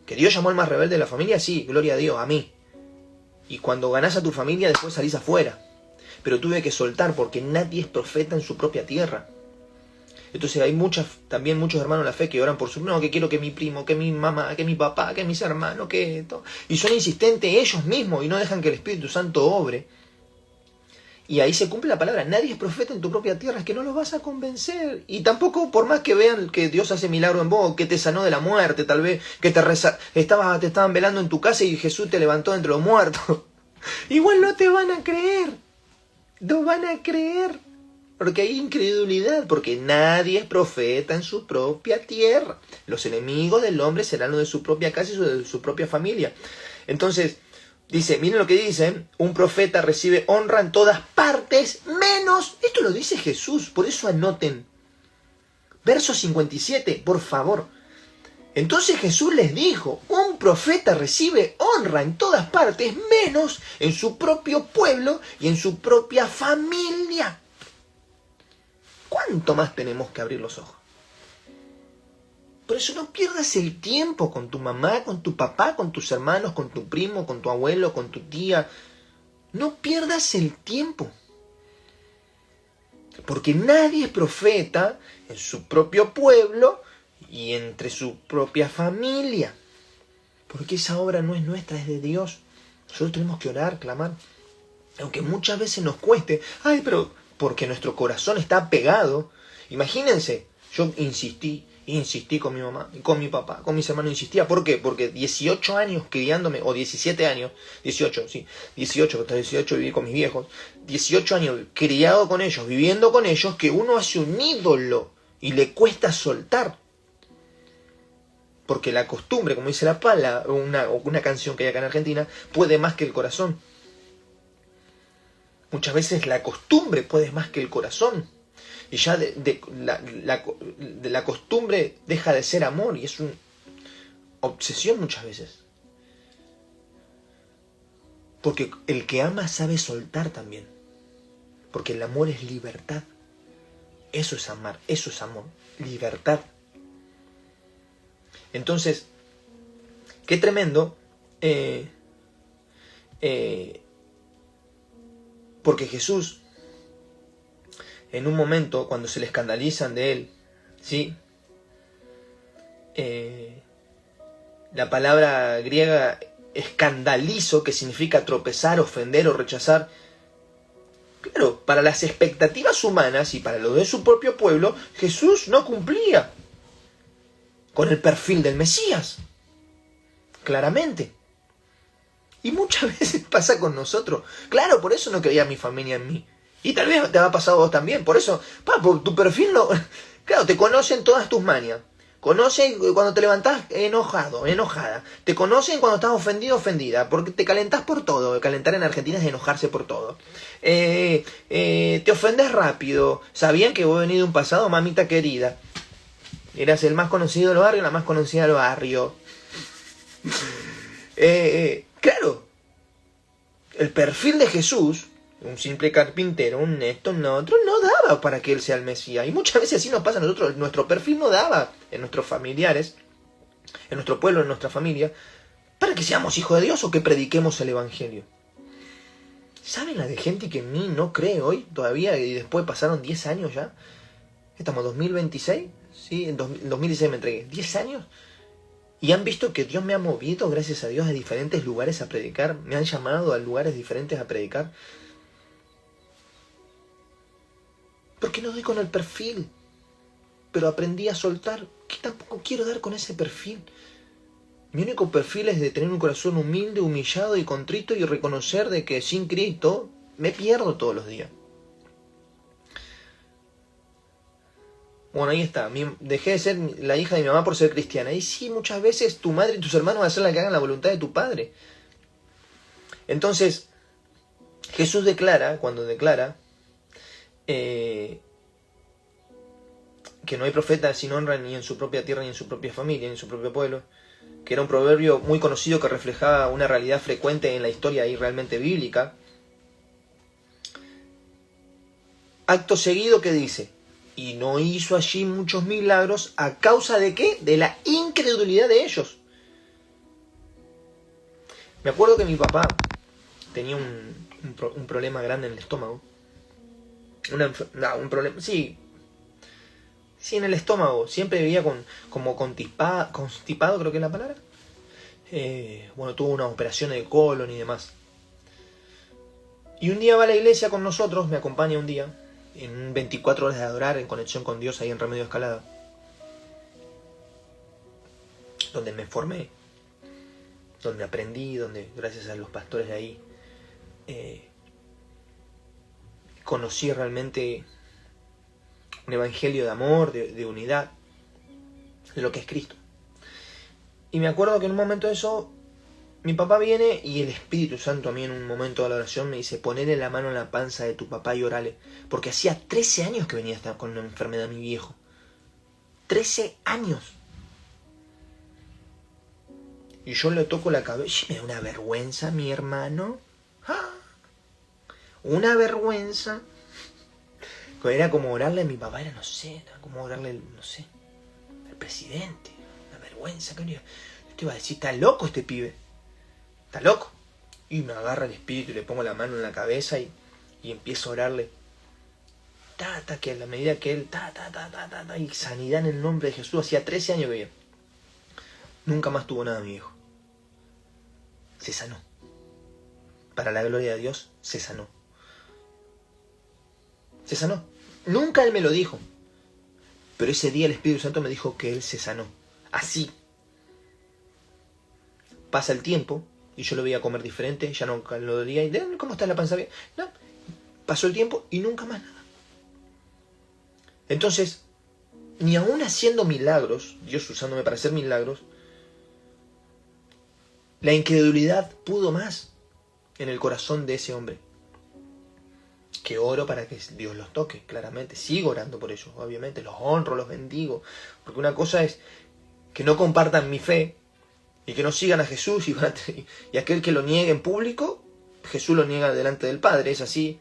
Que Dios llamó al más rebelde de la familia, sí, gloria a Dios, a mí. Y cuando ganás a tu familia, después salís afuera. Pero tuve que soltar, porque nadie es profeta en su propia tierra. Entonces hay también muchos hermanos de la fe que oran por que quiero que mi primo, que mi mamá, que mi papá, que mis hermanos, que esto. Y son insistentes ellos mismos y no dejan que el Espíritu Santo obre. Y ahí se cumple la palabra, nadie es profeta en tu propia tierra, es que no los vas a convencer. Y tampoco, por más que vean que Dios hace milagro en vos, que te sanó de la muerte, tal vez, que te estaban velando en tu casa y Jesús te levantó entre los muertos. Igual no te van a creer. No van a creer. Porque hay incredulidad, porque nadie es profeta en su propia tierra. Los enemigos del hombre serán los de su propia casa y de su propia familia. Entonces, dice, miren lo que dice, un profeta recibe honra en todas partes, menos, esto lo dice Jesús, por eso anoten. Verso 57, por favor. Entonces Jesús les dijo, un profeta recibe honra en todas partes, menos en su propio pueblo y en su propia familia. ¿Cuánto más tenemos que abrir los ojos? Por eso no pierdas el tiempo con tu mamá, con tu papá, con tus hermanos, con tu primo, con tu abuelo, con tu tía. No pierdas el tiempo. Porque nadie es profeta en su propio pueblo y entre su propia familia. Porque esa obra no es nuestra, es de Dios. Nosotros tenemos que orar, clamar. Aunque muchas veces nos cueste. Pero porque nuestro corazón está pegado. Imagínense, yo insistí Insistí con mi mamá, con mi papá, con mis hermanos, insistía. ¿Por qué? Porque 18 años criándome, o 17 años, 18, sí, 18, hasta 18 viví con mis viejos, 18 años criado con ellos, viviendo con ellos, que uno hace un ídolo y le cuesta soltar. Porque la costumbre, como dice la pala, una canción que hay acá en Argentina, puede más que el corazón. Muchas veces la costumbre puede más que el corazón. Y ya de la costumbre deja de ser amor y es una obsesión muchas veces. Porque el que ama sabe soltar también. Porque el amor es libertad. Eso es amar, eso es amor. Libertad. Entonces, qué tremendo. Porque Jesús, en un momento, cuando se le escandalizan de él, ¿sí? La palabra griega escandalizo, que significa tropezar, ofender o rechazar. Claro, para las expectativas humanas y para lo de su propio pueblo, Jesús no cumplía con el perfil del Mesías. Claramente. Y muchas veces pasa con nosotros. Claro, por eso no creía mi familia en mí. Y tal vez te ha pasado a vos también. Por eso, por tu perfil no... Claro, te conocen todas tus mañas. Conocen cuando te levantás enojado, enojada. Te conocen cuando estás ofendido, ofendida. Porque te calentás por todo. Calentar en Argentina es enojarse por todo. Te ofendes rápido. Sabían que vos venís de un pasado, mamita querida. Eras el más conocido del barrio, la más conocida del barrio. Claro. El perfil de Jesús, un simple carpintero, un esto, un otro, no daba para que él sea el Mesías. Y muchas veces así nos pasa a nosotros. Nuestro perfil no daba en nuestros familiares, en nuestro pueblo, en nuestra familia, para que seamos hijos de Dios o que prediquemos el Evangelio. ¿Saben la de gente que en mí no cree hoy todavía y después pasaron 10 años ya? Estamos en 2026, ¿sí? En 2016 me entregué. 10 años. Y han visto que Dios me ha movido, gracias a Dios, a diferentes lugares a predicar. Me han llamado a lugares diferentes a predicar. Porque no doy con el perfil. Pero aprendí a soltar. Que tampoco quiero dar con ese perfil. Mi único perfil es de tener un corazón humilde, humillado y contrito y reconocer de que sin Cristo me pierdo todos los días. Bueno, ahí está. Dejé de ser la hija de mi mamá por ser cristiana. Y sí, muchas veces tu madre y tus hermanos van a ser las que hagan la voluntad de tu padre. Entonces, Jesús declara, cuando declara que no hay profeta sin honra ni en su propia tierra, ni en su propia familia, ni en su propio pueblo, que era un proverbio muy conocido que reflejaba una realidad frecuente en la historia y realmente bíblica. Acto seguido, ¿qué dice? Y no hizo allí muchos milagros, ¿a causa de qué? De la incredulidad de ellos. Me acuerdo que mi papá tenía un problema grande en el estómago. Un problema, sí, en el estómago. Siempre vivía constipado, creo que es la palabra. Bueno, tuvo una operación de colon y demás. Y un día va a la iglesia con nosotros, me acompaña un día, en 24 horas de adorar, en conexión con Dios, ahí en Remedio Escalada, donde me formé, donde aprendí, donde gracias a los pastores de ahí conocí realmente un evangelio de amor, de unidad, de lo que es Cristo. Y me acuerdo que en un momento de eso, mi papá viene y el Espíritu Santo a mí en un momento de la oración me dice: ponele la mano en la panza de tu papá y orale. Porque hacía 13 años que venía a estar con una enfermedad mi viejo. 13 años. Y yo le toco la cabeza y me da una vergüenza, mi hermano. ¡Ah! Una vergüenza. Era como orarle a mi papá, era como orarle, al presidente. Una vergüenza. Yo te iba a decir, está loco este pibe. Está loco. Y me agarra el espíritu y le pongo la mano en la cabeza y empiezo a orarle. Que a la medida que él, y sanidad en el nombre de Jesús. Hacía 13 años que vivía. Nunca más tuvo nada mi hijo. Se sanó. Para la gloria de Dios, se sanó. Se sanó. Nunca él me lo dijo. Pero ese día el Espíritu Santo me dijo que él se sanó. Así. Pasa el tiempo y yo lo veía comer diferente, ya no lo dolía. Y, ¿cómo está la panza bien? No. Pasó el tiempo y nunca más nada. Entonces, ni aún haciendo milagros, Dios usándome para hacer milagros, la incredulidad pudo más en el corazón de ese hombre. Que oro para que Dios los toque, claramente. Sigo orando por ellos, obviamente. Los honro, los bendigo. Porque una cosa es que no compartan mi fe y que no sigan a Jesús y aquel que lo niegue en público, Jesús lo niega delante del Padre. Es así.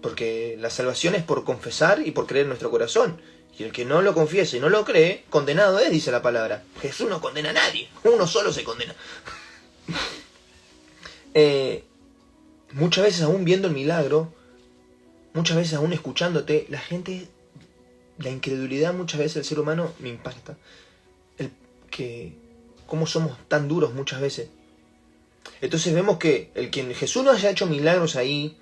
Porque la salvación es por confesar y por creer en nuestro corazón. Y el que no lo confiese y no lo cree, condenado es, dice la palabra. Jesús no condena a nadie. Uno solo se condena. Muchas veces aún viendo el milagro, muchas veces aún escuchándote, la incredulidad muchas veces del ser humano me impacta. Cómo somos tan duros muchas veces. Entonces vemos que el que Jesús no haya hecho milagros ahí,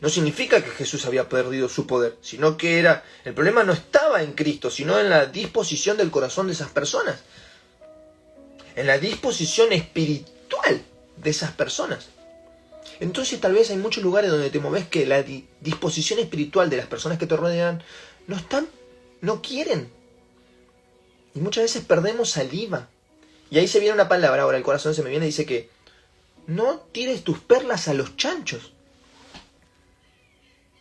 no significa que Jesús había perdido su poder, sino que el problema no estaba en Cristo, sino en la disposición del corazón de esas personas. En la disposición espiritual de esas personas. Entonces tal vez hay muchos lugares donde te mueves que la disposición espiritual de las personas que te rodean no quieren. Y muchas veces perdemos saliva. Y ahí se viene una palabra, ahora el corazón se me viene y dice que no tires tus perlas a los chanchos.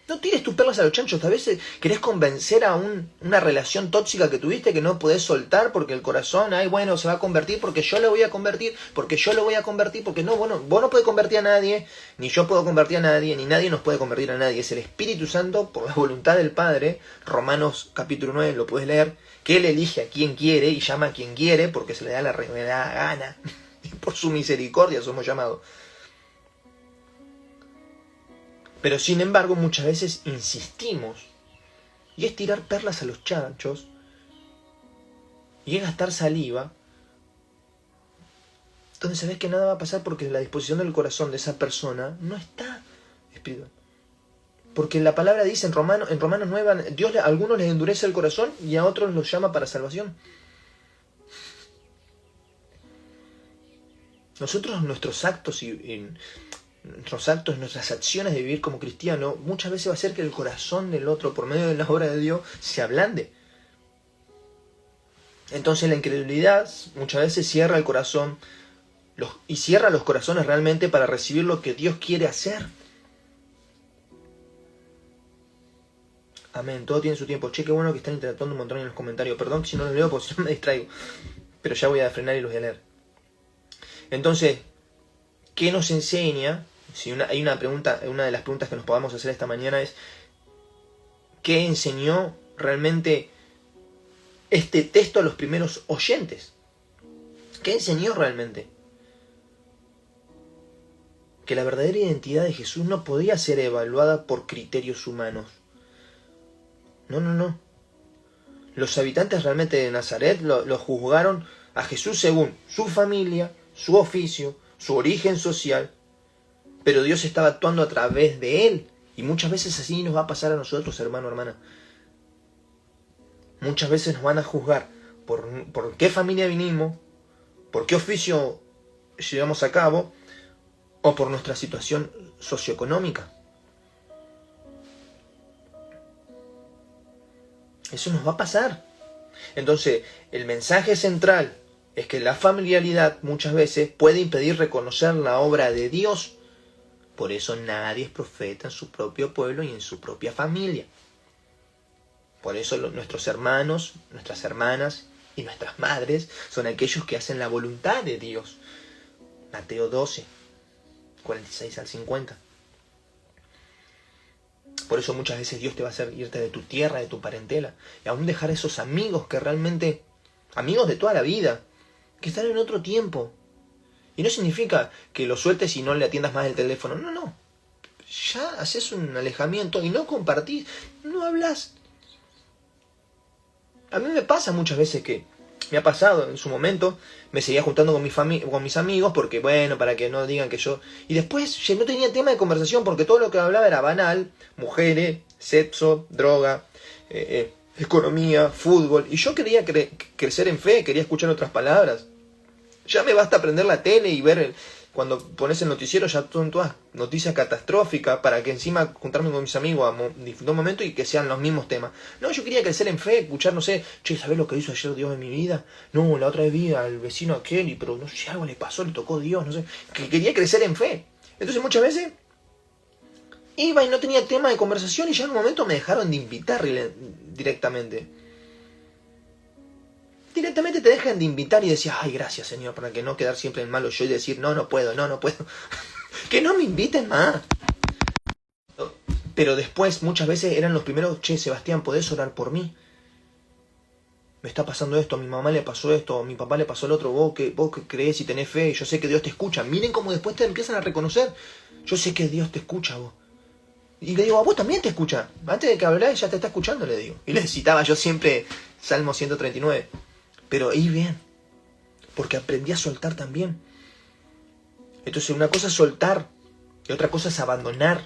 No tires tus perlas a los chanchos. A veces querés convencer a una relación tóxica que tuviste que no podés soltar porque el corazón, se va a convertir porque yo lo voy a convertir, porque no, vos no podés convertir a nadie, ni yo puedo convertir a nadie, ni nadie nos puede convertir a nadie. Es el Espíritu Santo, por la voluntad del Padre, Romanos capítulo 9, lo puedes leer, que Él elige a quien quiere y llama a quien quiere porque se le da la gana. Y por su misericordia somos llamados. Pero sin embargo muchas veces insistimos y es tirar perlas a los chanchos y es gastar saliva donde sabes que nada va a pasar porque la disposición del corazón de esa persona no está espiritual. Porque la palabra dice en Romanos 9, Dios a algunos les endurece el corazón y a otros los llama para salvación. Nosotros nuestras acciones de vivir como cristiano, muchas veces va a hacer que el corazón del otro, por medio de la obra de Dios, se ablande. Entonces la incredulidad muchas veces cierra el corazón y cierra los corazones realmente para recibir lo que Dios quiere hacer. Amén, todo tiene su tiempo. Che, qué bueno que están interactuando un montón en los comentarios. Perdón si no los leo porque si no me distraigo. Pero ya voy a frenar y los voy a leer. Entonces, ¿qué nos enseña? Hay una pregunta, una de las preguntas que nos podamos hacer esta mañana es ¿qué enseñó realmente este texto a los primeros oyentes? ¿Qué enseñó realmente? Que la verdadera identidad de Jesús no podía ser evaluada por criterios humanos. No. Los habitantes realmente de Nazaret lo juzgaron a Jesús según su familia, su oficio, su origen social, pero Dios estaba actuando a través de él. Y muchas veces así nos va a pasar a nosotros, hermano, hermana. Muchas veces nos van a juzgar por qué familia vinimos, por qué oficio llevamos a cabo, o por nuestra situación socioeconómica. Eso nos va a pasar. Entonces, el mensaje central es que la familiaridad muchas veces puede impedir reconocer la obra de Dios. Por eso nadie es profeta en su propio pueblo y en su propia familia. Por eso nuestros hermanos, nuestras hermanas y nuestras madres son aquellos que hacen la voluntad de Dios. Mateo 12, 46 al 50. Por eso muchas veces Dios te va a hacer irte de tu tierra, de tu parentela, y aún dejar a esos amigos que realmente, amigos de toda la vida, que están en otro tiempo. Y no significa que lo sueltes y no le atiendas más el teléfono. No. Ya haces un alejamiento y no compartís, no hablas. A mí me pasa muchas veces que, me ha pasado en su momento, me seguía juntando con mis amigos porque, para que no digan que yo... Y después no tenía tema de conversación porque todo lo que hablaba era banal, mujeres, sexo, droga, economía, fútbol. Y yo quería crecer en fe, quería escuchar otras palabras. Ya me basta prender la tele y ver, cuando pones el noticiero ya son todas noticias catastróficas, para que encima juntarme con mis amigos a disfrutar un momento y que sean los mismos temas. No, yo quería crecer en fe, escuchar, no sé, che, ¿sabés lo que hizo ayer Dios en mi vida? No, la otra vez vi al vecino aquel, pero no sé si algo le pasó, le tocó Dios, no sé. Que quería crecer en fe. Entonces muchas veces iba y no tenía tema de conversación y ya en un momento me dejaron de invitar directamente. Directamente te dejan de invitar y decías, ay, gracias, Señor, para que no quedar siempre en malo yo y decir, no, no puedo, no, no puedo. Que no me inviten más. Pero después, muchas veces eran los primeros, che, Sebastián, ¿podés orar por mí? Me está pasando esto, a mi mamá le pasó esto, a mi papá le pasó el otro, vos que crees y tenés fe, y yo sé que Dios te escucha. Miren cómo después te empiezan a reconocer. Yo sé que Dios te escucha, vos. Y le digo, a vos también te escucha. Antes de que habláis ya te está escuchando, le digo. Y le citaba yo siempre Salmo 139. Pero ahí bien, porque aprendí a soltar también. Entonces una cosa es soltar y otra cosa es abandonar.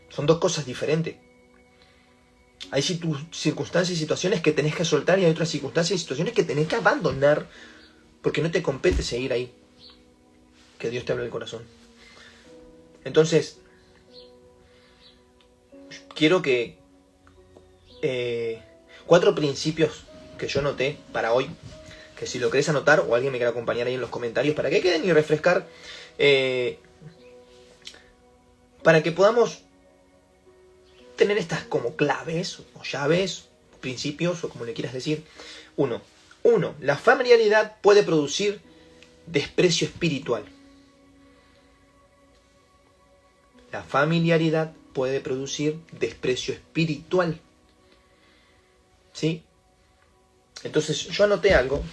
Son dos cosas diferentes. Hay circunstancias y situaciones que tenés que soltar y hay otras circunstancias y situaciones que tenés que abandonar porque no te compete seguir ahí. Que Dios te hable el corazón. Entonces, quiero que 4 principios que yo noté para hoy, que si lo querés anotar o alguien me quiera acompañar ahí en los comentarios para que queden y refrescar, para que podamos tener estas como claves o llaves, principios o como le quieras decir. Uno, la familiaridad puede producir desprecio espiritual. La familiaridad puede producir desprecio espiritual. ¿Sí? Entonces yo anoté algo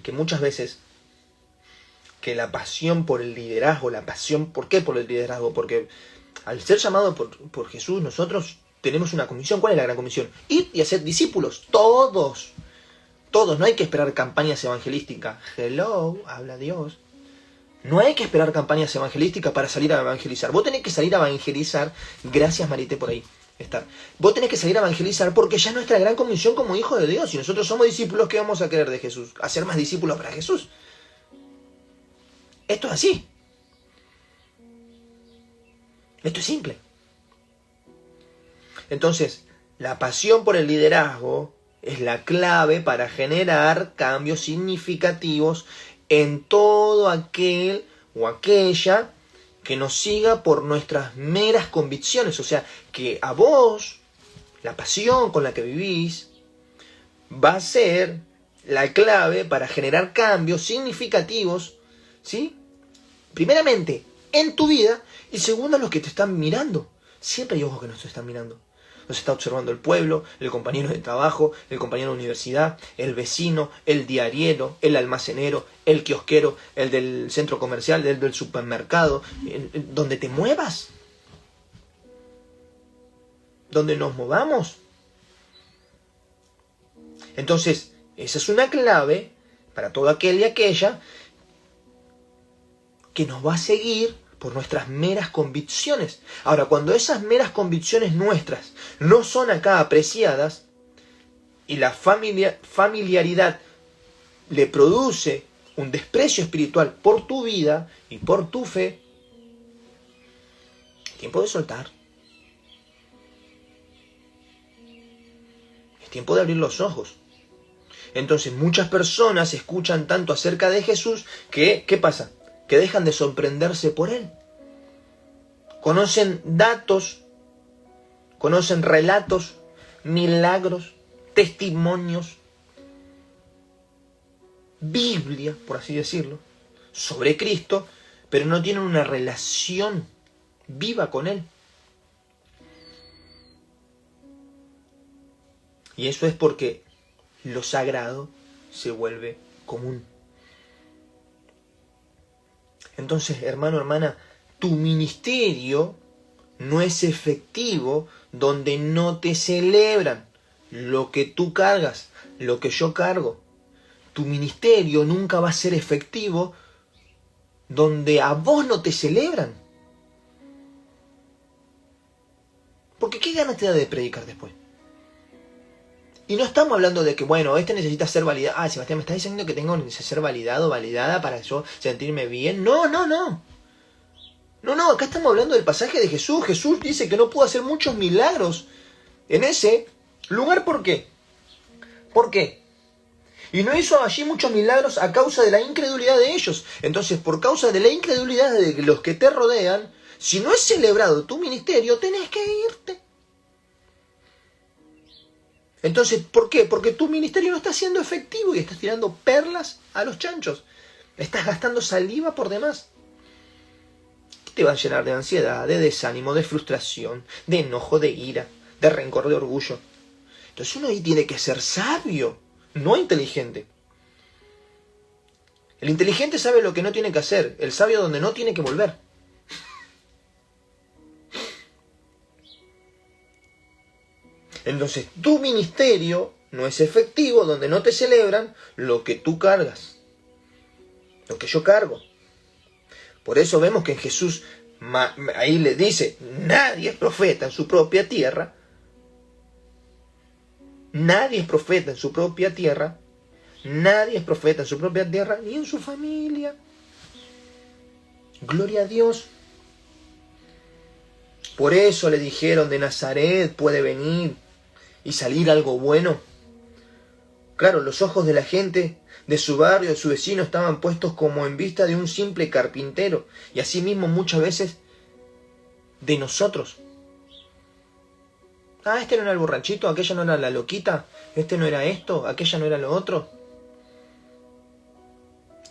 que muchas veces, que la pasión por el liderazgo, ¿por qué por el liderazgo? Porque al ser llamado por Jesús, nosotros tenemos una comisión. ¿Cuál es la gran comisión? Ir y hacer discípulos, todos, no hay que esperar campañas evangelísticas. Hello, habla Dios. No hay que esperar campañas evangelísticas para salir a evangelizar. Vos tenés que salir a evangelizar, gracias Marité por ahí estar. Vos tenés que salir a evangelizar porque ya es nuestra gran comisión como hijos de Dios. Si nosotros somos discípulos, ¿qué vamos a querer de Jesús? Hacer más discípulos para Jesús. Esto es así. Esto es simple. Entonces, la pasión por el liderazgo es la clave para generar cambios significativos en todo aquel o aquella que nos siga por nuestras meras convicciones. O sea, que a vos, la pasión con la que vivís, va a ser la clave para generar cambios significativos, ¿sí? Primeramente, en tu vida, y segundo, a los que te están mirando. Siempre hay ojos que nos están mirando. Nos está observando el pueblo, el compañero de trabajo, el compañero de universidad, el vecino, el diariero, el almacenero, el kiosquero, el del centro comercial, el del supermercado, donde te muevas, donde nos movamos. Entonces, esa es una clave para todo aquel y aquella que nos va a seguir por nuestras meras convicciones. Ahora, cuando esas meras convicciones nuestras no son acá apreciadas y la familiaridad le produce un desprecio espiritual por tu vida y por tu fe, es tiempo de soltar. Es tiempo de abrir los ojos. Entonces, muchas personas escuchan tanto acerca de Jesús que, ¿qué pasa? Que dejan de sorprenderse por Él. Conocen datos, conocen relatos, milagros, testimonios, Biblia, por así decirlo, sobre Cristo, pero no tienen una relación viva con Él. Y eso es porque lo sagrado se vuelve común. Entonces, hermano, hermana, tu ministerio no es efectivo donde no te celebran lo que tú cargas, lo que yo cargo. Tu ministerio nunca va a ser efectivo donde a vos no te celebran. Porque ¿qué ganas te da de predicar después? Y no estamos hablando de que, bueno, este necesita ser validado. Ah, Sebastián, ¿me estás diciendo que tengo que ser validado, validada para yo sentirme bien? No, no, no. No, no, acá estamos hablando del pasaje de Jesús. Jesús dice que no pudo hacer muchos milagros en ese lugar. ¿Por qué? ¿Por qué? Y no hizo allí muchos milagros a causa de la incredulidad de ellos. Entonces, por causa de la incredulidad de los que te rodean, si no es celebrado tu ministerio, tenés que irte. Entonces, ¿por qué? Porque tu ministerio no está siendo efectivo y estás tirando perlas a los chanchos. Estás gastando saliva por demás. Te va a llenar de ansiedad, de desánimo, de frustración, de enojo, de ira, de rencor, de orgullo. Entonces uno ahí tiene que ser sabio, no inteligente. El inteligente sabe lo que no tiene que hacer, el sabio donde no tiene que volver. Entonces tu ministerio no es efectivo donde no te celebran lo que tú cargas, lo que yo cargo. Por eso vemos que en Jesús ahí le dice, nadie es profeta en su propia tierra. Nadie es profeta en su propia tierra. Nadie es profeta en su propia tierra ni en su familia. Gloria a Dios. Por eso le dijeron, de Nazaret puede venir y salir algo bueno. Claro, los ojos de la gente de su barrio, de su vecino, estaban puestos como en vista de un simple carpintero. Y asimismo muchas veces de nosotros. Ah, este no era el borrachito, aquella no era la loquita, este no era esto, aquella no era lo otro.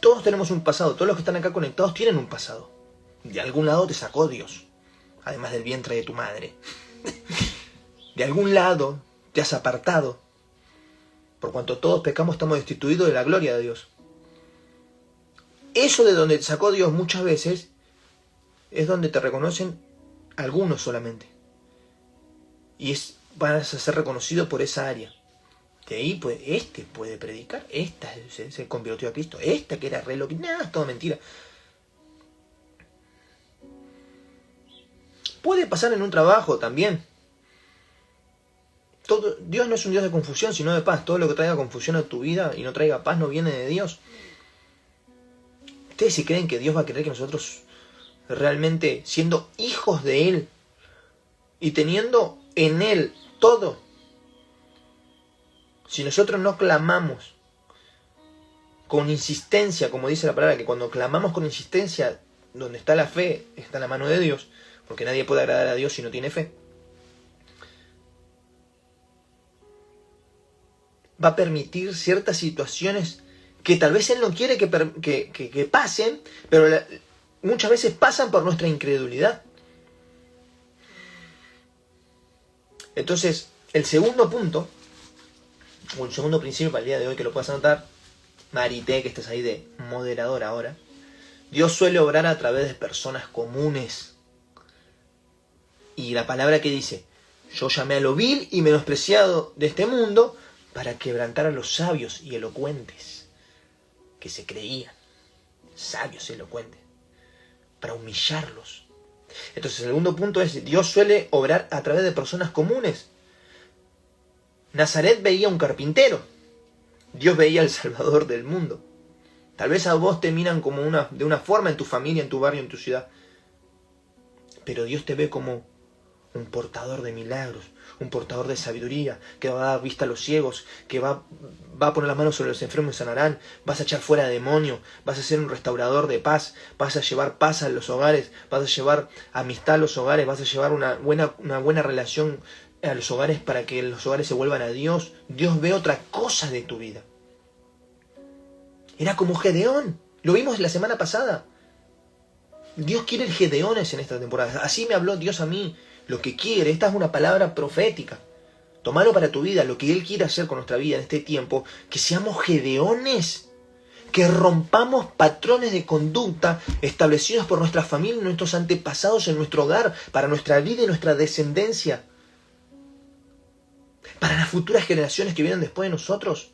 Todos tenemos un pasado, todos los que están acá conectados tienen un pasado. De algún lado te sacó Dios, además del vientre de tu madre. De algún lado te has apartado. Por cuanto todos pecamos, estamos destituidos de la gloria de Dios. Eso de donde te sacó Dios muchas veces es donde te reconocen algunos solamente. Y vas a ser reconocido por esa área. De ahí, pues, este puede predicar, esta se convirtió a Cristo, esta que era re loca. Nada, es todo mentira. Puede pasar en un trabajo también. Dios no es un Dios de confusión, sino de paz. Todo lo que traiga confusión a tu vida y no traiga paz no viene de Dios. Ustedes si creen que Dios va a querer que nosotros realmente, siendo hijos de Él y teniendo en Él todo, si nosotros no clamamos con insistencia, como dice la palabra, que cuando clamamos con insistencia, donde está la fe, está la mano de Dios, porque nadie puede agradar a Dios si no tiene fe, va a permitir ciertas situaciones que tal vez Él no quiere que pasen, pero muchas veces pasan por nuestra incredulidad. Entonces, el segundo punto, o el segundo principio para el día de hoy que lo puedas anotar, Marité, que estás ahí de moderador ahora, Dios suele obrar a través de personas comunes. Y la palabra que dice, yo llamé a lo vil y menospreciado de este mundo para quebrantar a los sabios y elocuentes, que se creían sabios y elocuentes, para humillarlos. Entonces el segundo punto es, Dios suele obrar a través de personas comunes. Nazaret veía un carpintero, Dios veía al Salvador del mundo. Tal vez a vos te miran como de una forma en tu familia, en tu barrio, en tu ciudad, pero Dios te ve como un portador de milagros, un portador de sabiduría, que va a dar vista a los ciegos, que va a poner las manos sobre los enfermos y sanarán, vas a echar fuera demonios, vas a ser un restaurador de paz, vas a llevar paz a los hogares, vas a llevar amistad a los hogares, vas a llevar una buena relación a los hogares para que los hogares se vuelvan a Dios. Dios ve otra cosa de tu vida. Era como Gedeón, lo vimos la semana pasada. Dios quiere el Gedeones en esta temporada. Así me habló Dios a mí. Lo que quiere, esta es una palabra profética. Tómalo para tu vida, lo que Él quiere hacer con nuestra vida en este tiempo, que seamos Gedeones, que rompamos patrones de conducta establecidos por nuestra familia y nuestros antepasados en nuestro hogar, para nuestra vida y nuestra descendencia, para las futuras generaciones que vienen después de nosotros.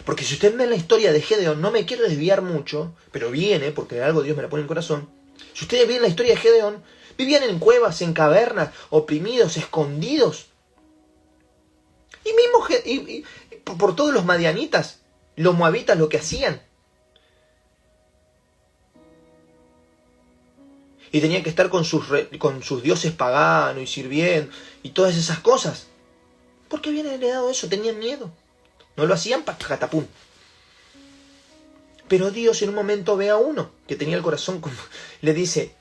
Porque si usted ve la historia de Gedeón, no me quiero desviar mucho, pero viene, porque algo Dios me la pone en el corazón. Si ustedes ven la historia de Gedeón, vivían en cuevas, en cavernas, oprimidos, escondidos. Y mismo por todos los madianitas, los moabitas, lo que hacían. Y tenían que estar con sus dioses paganos y sirviendo y todas esas cosas. ¿Por qué habían heredado eso? Tenían miedo. No lo hacían para catapum. Pero Dios en un momento ve a uno que tenía el corazón como... Le dice,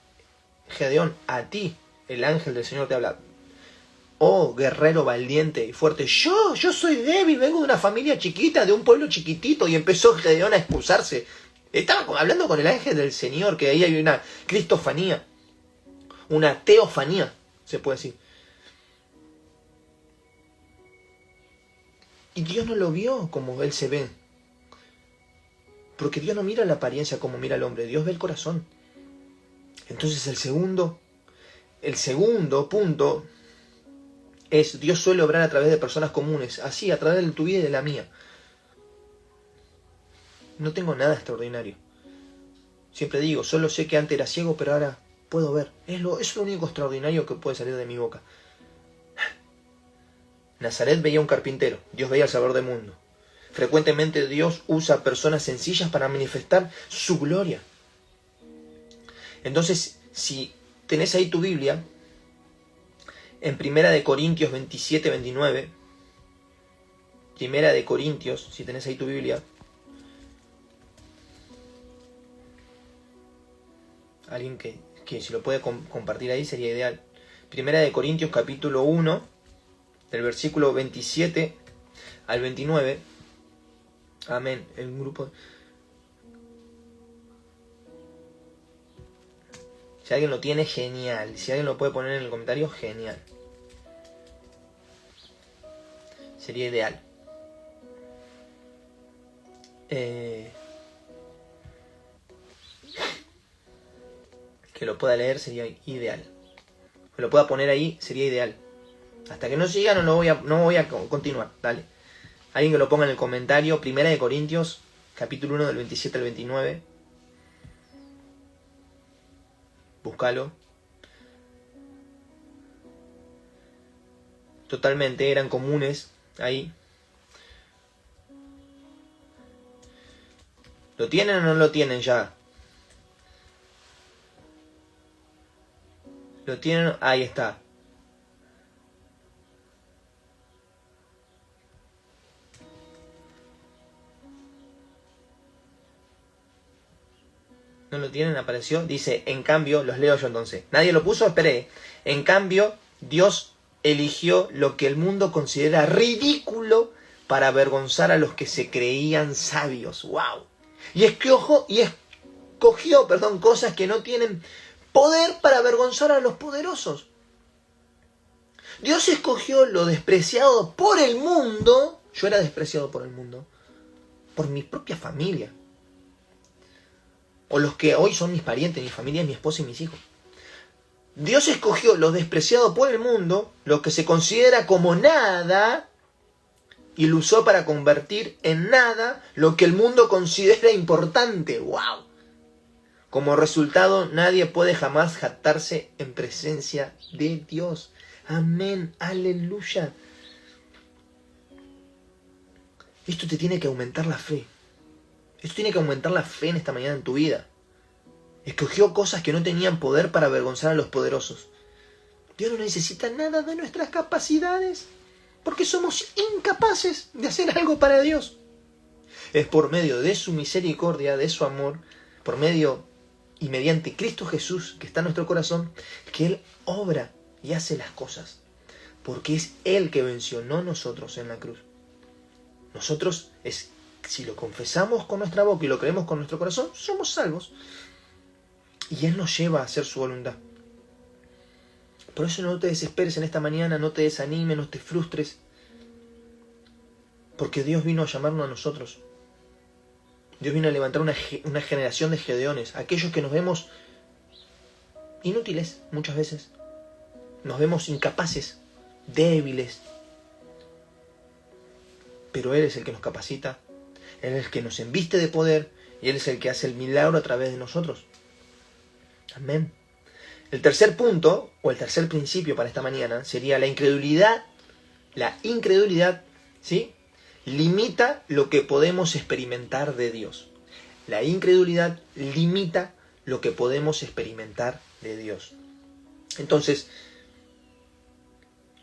Gedeón, a ti el ángel del Señor te habla. Oh, guerrero valiente y fuerte. Yo soy débil, vengo de una familia chiquita, de un pueblo chiquitito. Y empezó Gedeón a expulsarse. Estaba hablando con el ángel del Señor, que ahí hay una cristofanía, una teofanía, se puede decir. Y Dios no lo vio como él se ve. Porque Dios no mira la apariencia como mira el hombre, Dios ve el corazón. Entonces el segundo punto es, Dios suele obrar a través de personas comunes, así, a través de tu vida y de la mía. No tengo nada extraordinario. Siempre digo, solo sé que antes era ciego, pero ahora puedo ver. Es lo único extraordinario que puede salir de mi boca. Nazaret veía a un carpintero, Dios veía al Salvador del mundo. Frecuentemente Dios usa personas sencillas para manifestar su gloria. Entonces, si tenés ahí tu Biblia, en 1 Corintios 27, 29, 1 Corintios, si tenés ahí tu Biblia, alguien que si lo puede compartir ahí sería ideal. 1 Corintios capítulo 1, del versículo 27 al 29. Amén. El grupo... Si alguien lo tiene, genial. Si alguien lo puede poner en el comentario, genial. Sería ideal. Que lo pueda leer sería ideal. Que lo pueda poner ahí sería ideal. Hasta que no siga no voy a continuar. Dale. Alguien que lo ponga en el comentario. 1 Corintios, capítulo 1 del 27 al 29. Búscalo. Totalmente eran comunes ahí. ¿Lo tienen o no lo tienen ya? ¿Lo tienen? Ahí está. ¿No lo tienen? Apareció. Dice, en cambio, los leo yo entonces. Nadie lo puso, esperé. En cambio, Dios eligió lo que el mundo considera ridículo para avergonzar a los que se creían sabios. ¡Wow! Y escogió, cosas que no tienen poder para avergonzar a los poderosos. Dios escogió lo despreciado por el mundo. Yo era despreciado por el mundo. Por mi propia familia. O los que hoy son mis parientes, mi familia, mi esposa y mis hijos. Dios escogió lo despreciado por el mundo, lo que se considera como nada, y lo usó para convertir en nada lo que el mundo considera importante. ¡Wow! Como resultado, nadie puede jamás jactarse en presencia de Dios. Amén, aleluya. Esto te tiene que aumentar la fe. Esto tiene que aumentar la fe en esta mañana en tu vida. Escogió cosas que no tenían poder para avergonzar a los poderosos. Dios no necesita nada de nuestras capacidades, porque somos incapaces de hacer algo para Dios. Es por medio de su misericordia, de su amor, por medio y mediante Cristo Jesús, que está en nuestro corazón, que Él obra y hace las cosas. Porque es Él que venció, no nosotros en la cruz. Nosotros, si lo confesamos con nuestra boca y lo creemos con nuestro corazón, somos salvos. Y Él nos lleva a hacer su voluntad. Por eso no te desesperes en esta mañana, no te desanimes, no te frustres. Porque Dios vino a llamarnos a nosotros. Dios vino a levantar una generación de Gedeones, aquellos que nos vemos inútiles muchas veces. Nos vemos incapaces, débiles. Pero Él es el que nos capacita, Él es el que nos embiste de poder y Él es el que hace el milagro a través de nosotros. Amén. El tercer punto, o el tercer principio para esta mañana, sería la incredulidad ¿sí? Limita lo que podemos experimentar de Dios. La incredulidad limita lo que podemos experimentar de Dios. Entonces,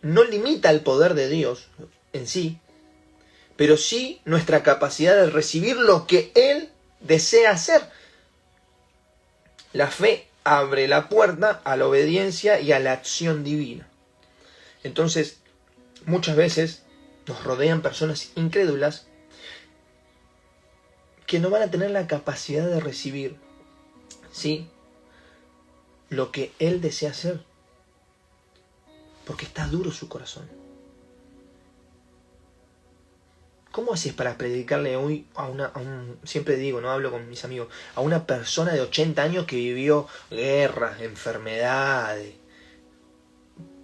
no limita el poder de Dios en sí, pero sí nuestra capacidad de recibir lo que Él desea hacer. La fe abre la puerta a la obediencia y a la acción divina. Entonces, muchas veces nos rodean personas incrédulas que no van a tener la capacidad de recibir, ¿sí?, lo que Él desea hacer, porque está duro su corazón. ¿Cómo haces para predicarle hoy siempre digo, no hablo con mis amigos, a una persona de 80 años que vivió guerras, enfermedades,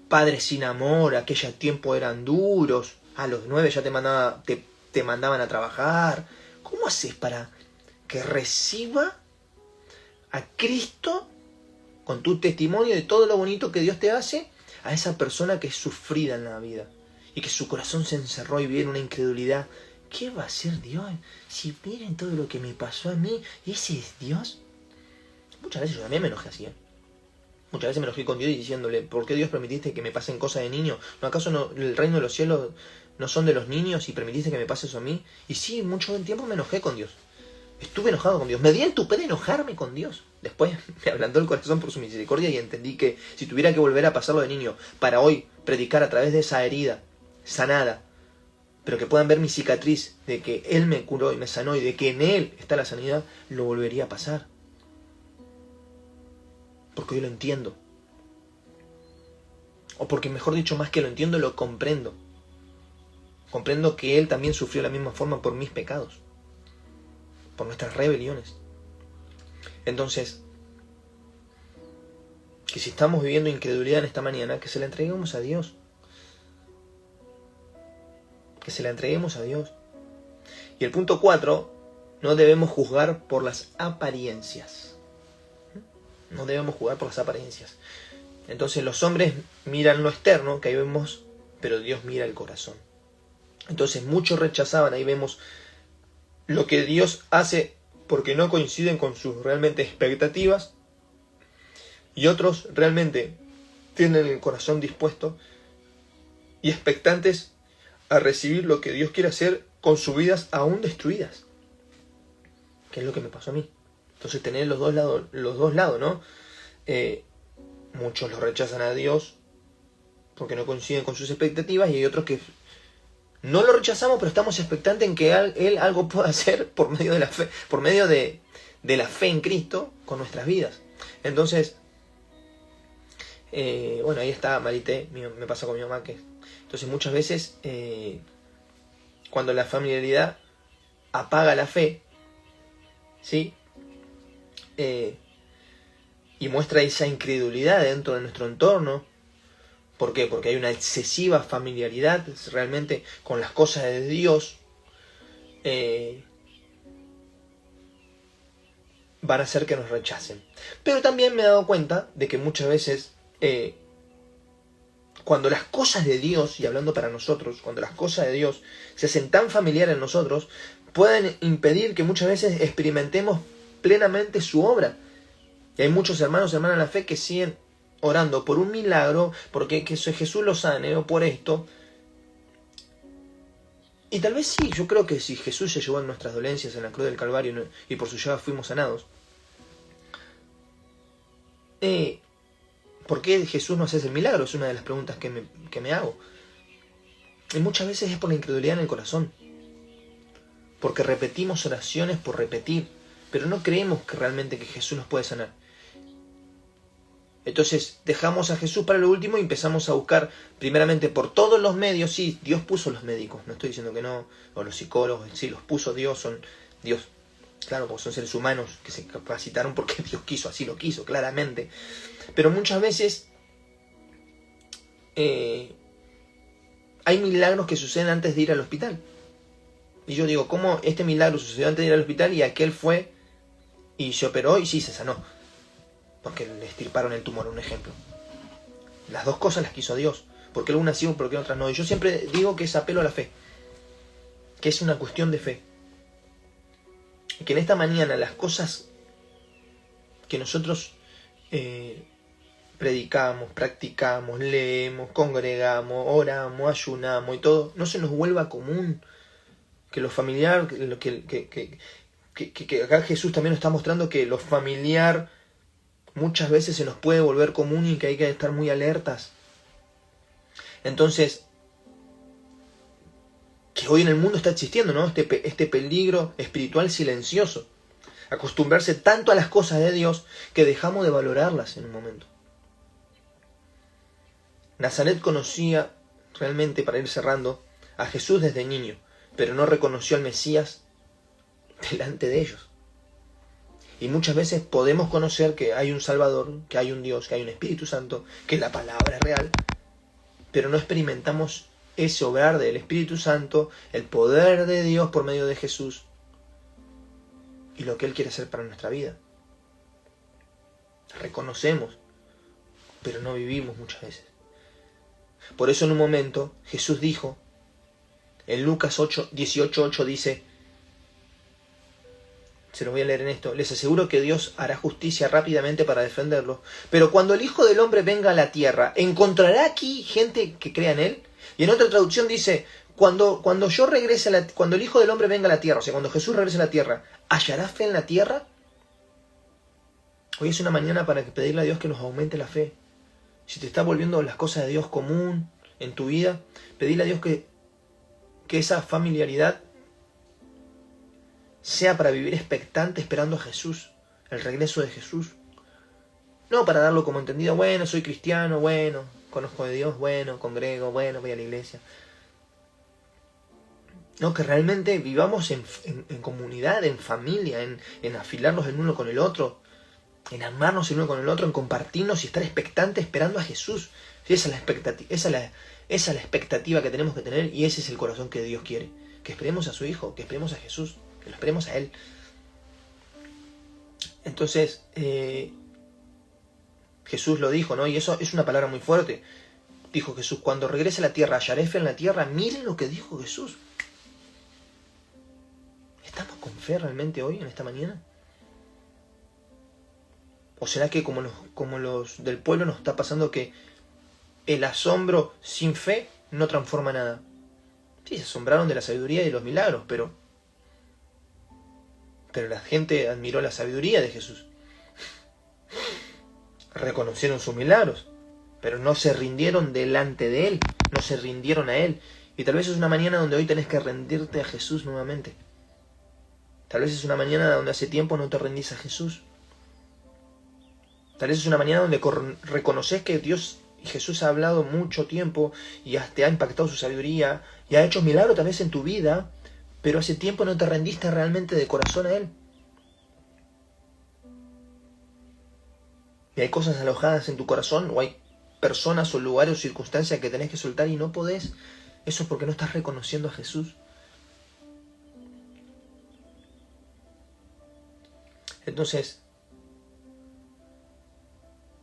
padres sin amor, aquellos tiempos eran duros, a los 9 ya te mandaban a trabajar? ¿Cómo haces para que reciba a Cristo con tu testimonio de todo lo bonito que Dios te hace a esa persona que es sufrida en la vida y que su corazón se encerró y vive en una incredulidad? ¿Qué va a hacer Dios? Si miren todo lo que me pasó a mí, ¿ese es Dios? Muchas veces yo también me enojé así, ¿eh? Muchas veces me enojé con Dios diciéndole, ¿por qué Dios permitiste que me pasen cosas de niño? ¿No acaso el reino de los cielos no son de los niños y permitiste que me pase eso a mí? Y sí, mucho tiempo me enojé con Dios. Estuve enojado con Dios. Me di el tupé de enojarme con Dios. Después me ablandó el corazón por su misericordia y entendí que si tuviera que volver a pasarlo de niño para hoy predicar a través de esa herida sanada, pero que puedan ver mi cicatriz de que Él me curó y me sanó y de que en Él está la sanidad, lo volvería a pasar. Porque hoy lo entiendo. O porque, mejor dicho, más que lo entiendo, lo comprendo. Comprendo que Él también sufrió de la misma forma por mis pecados, por nuestras rebeliones. Entonces, que si estamos viviendo incredulidad en esta mañana, que se la entreguemos a Dios. Que se la entreguemos a Dios. Y el punto 4, no debemos juzgar por las apariencias. No debemos juzgar por las apariencias. Entonces los hombres miran lo externo, que ahí vemos, pero Dios mira el corazón. Entonces muchos rechazaban, ahí vemos lo que Dios hace porque no coinciden con sus realmente expectativas, y otros realmente tienen el corazón dispuesto y expectantes a recibir lo que Dios quiere hacer con sus vidas aún destruidas, que es lo que me pasó a mí. Entonces tener los dos lados, ¿no? Muchos lo rechazan a Dios porque no coinciden con sus expectativas, y hay otros que no lo rechazamos, pero estamos expectantes en que Él algo pueda hacer por medio de la fe, por medio de la fe en Cristo con nuestras vidas. Entonces, bueno, ahí está Marité, me pasa con mi mamá, que entonces muchas veces cuando la familiaridad apaga la fe, ¿sí? Y muestra esa incredulidad dentro de nuestro entorno. ¿Por qué? Porque hay una excesiva familiaridad realmente con las cosas de Dios. Van a hacer que nos rechacen. Pero también me he dado cuenta de que muchas veces cuando las cosas de Dios, y hablando para nosotros, cuando las cosas de Dios se hacen tan familiares en nosotros, pueden impedir que muchas veces experimentemos plenamente su obra. Y hay muchos hermanos y hermanas en la fe que siguen orando por un milagro, porque que Jesús los sane, o por esto. Y tal vez sí, yo creo que si Jesús se llevó en nuestras dolencias en la cruz del Calvario y por su llaga fuimos sanados, ¿por qué Jesús no hace el milagro? Es una de las preguntas que me hago. Y muchas veces es por la incredulidad en el corazón. Porque repetimos oraciones por repetir, pero no creemos que realmente que Jesús nos puede sanar. Entonces dejamos a Jesús para lo último y empezamos a buscar primeramente por todos los medios. Sí, Dios puso los médicos, no estoy diciendo que no, o los psicólogos, sí, los puso Dios, son Dios. Claro, porque son seres humanos que se capacitaron porque Dios quiso, así lo quiso, claramente. Pero muchas veces hay milagros que suceden antes de ir al hospital. Y yo digo, ¿cómo este milagro sucedió antes de ir al hospital y aquel fue y se operó y sí se sanó? Porque le extirparon el tumor, un ejemplo. Las dos cosas las quiso Dios. Porque algunas sí, porque otras no. Y yo siempre digo que es apelo a la fe. que es una cuestión de fe. Y que en esta mañana las cosas que nosotros predicamos, practicamos, leemos, congregamos, oramos, ayunamos y todo, no se nos vuelva común. Que lo familiar, que acá Jesús también nos está mostrando que lo familiar muchas veces se nos puede volver común y que hay que estar muy alertas. Entonces, que hoy en el mundo está existiendo, ¿no? Este peligro espiritual silencioso. Acostumbrarse tanto a las cosas de Dios que dejamos de valorarlas en un momento. Nazaret conocía realmente, para ir cerrando, a Jesús desde niño, pero no reconoció al Mesías delante de ellos. Y muchas veces podemos conocer que hay un Salvador, que hay un Dios, que hay un Espíritu Santo, que la palabra es real, pero no experimentamos ese obrar del Espíritu Santo, el poder de Dios por medio de Jesús y lo que Él quiere hacer para nuestra vida. Reconocemos, pero no vivimos muchas veces. Por eso en un momento Jesús dijo, en Lucas 18:8 dice, se los voy a leer en esto, les aseguro que Dios hará justicia rápidamente para defenderlos, pero cuando el Hijo del Hombre venga a la tierra, ¿encontrará aquí gente que crea en Él? Y en otra traducción dice, cuando el Hijo del Hombre venga a la tierra, o sea, cuando Jesús regrese a la tierra, ¿hallará fe en la tierra? Hoy es una mañana para pedirle a Dios que nos aumente la fe. Si te está volviendo las cosas de Dios común en tu vida, pedirle a Dios que esa familiaridad sea para vivir expectante esperando a Jesús, el regreso de Jesús. No para darlo como entendido, bueno, soy cristiano, bueno, conozco de Dios, bueno, congrego, bueno, voy a la iglesia. No, que realmente vivamos en comunidad, en familia, en afilarnos el uno con el otro, en amarnos el uno con el otro, en compartirnos y estar expectante esperando a Jesús. Esa es la expectativa que tenemos que tener y ese es el corazón que Dios quiere. Que esperemos a su Hijo, que esperemos a Jesús, que lo esperemos a Él. Entonces, Jesús lo dijo, ¿no? Y eso es una palabra muy fuerte. Dijo Jesús, cuando regrese a la tierra, hallaré fe en la tierra. Miren lo que dijo Jesús. ¿Estamos con fe realmente hoy, en esta mañana? ¿O será que como los del pueblo nos está pasando que el asombro sin fe no transforma nada? Sí, se asombraron de la sabiduría y de los milagros, pero la gente admiró la sabiduría de Jesús. Reconocieron sus milagros, pero no se rindieron delante de Él, no se rindieron a Él. Y tal vez es una mañana donde hoy tenés que rendirte a Jesús nuevamente. Tal vez es una mañana donde hace tiempo no te rendís a Jesús. Tal vez es una mañana donde reconoces que Dios y Jesús ha hablado mucho tiempo y te ha impactado su sabiduría y ha hecho milagros tal vez en tu vida, pero hace tiempo no te rendiste realmente de corazón a Él. Y hay cosas alojadas en tu corazón, o hay personas o lugares o circunstancias que tenés que soltar y no podés. Eso es porque no estás reconociendo a Jesús. Entonces,